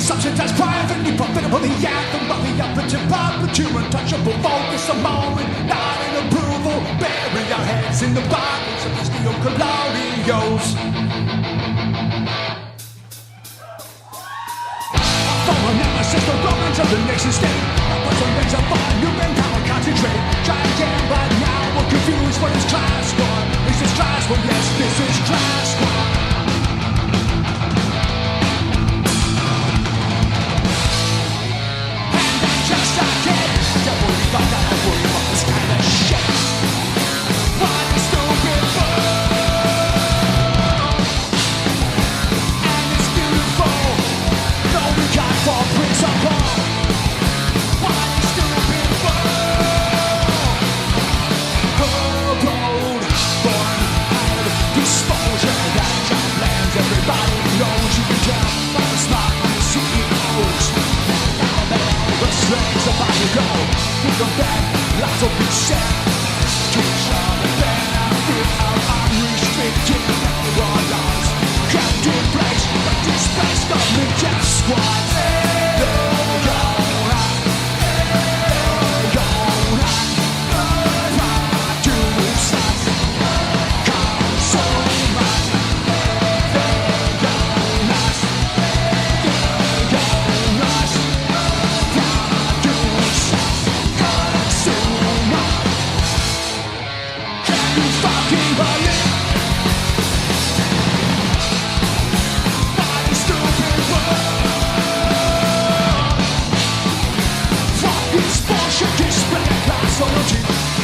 Subsidized privately, profitable, the anthem of the operative puppet, too untouchable, focus a moment, not in approval, bury our heads in the bodies of these neo-colonials. For analysis, the Romans of the nation state, what some things are fun, human power concentrate, try again, but now we're confused, what is class war? Is this class war? Yes, this is class war. Lots of good shit. Twitch on the benefit of unrestricted paradise. Captain Flex, but displaced government death squads. Trilogy.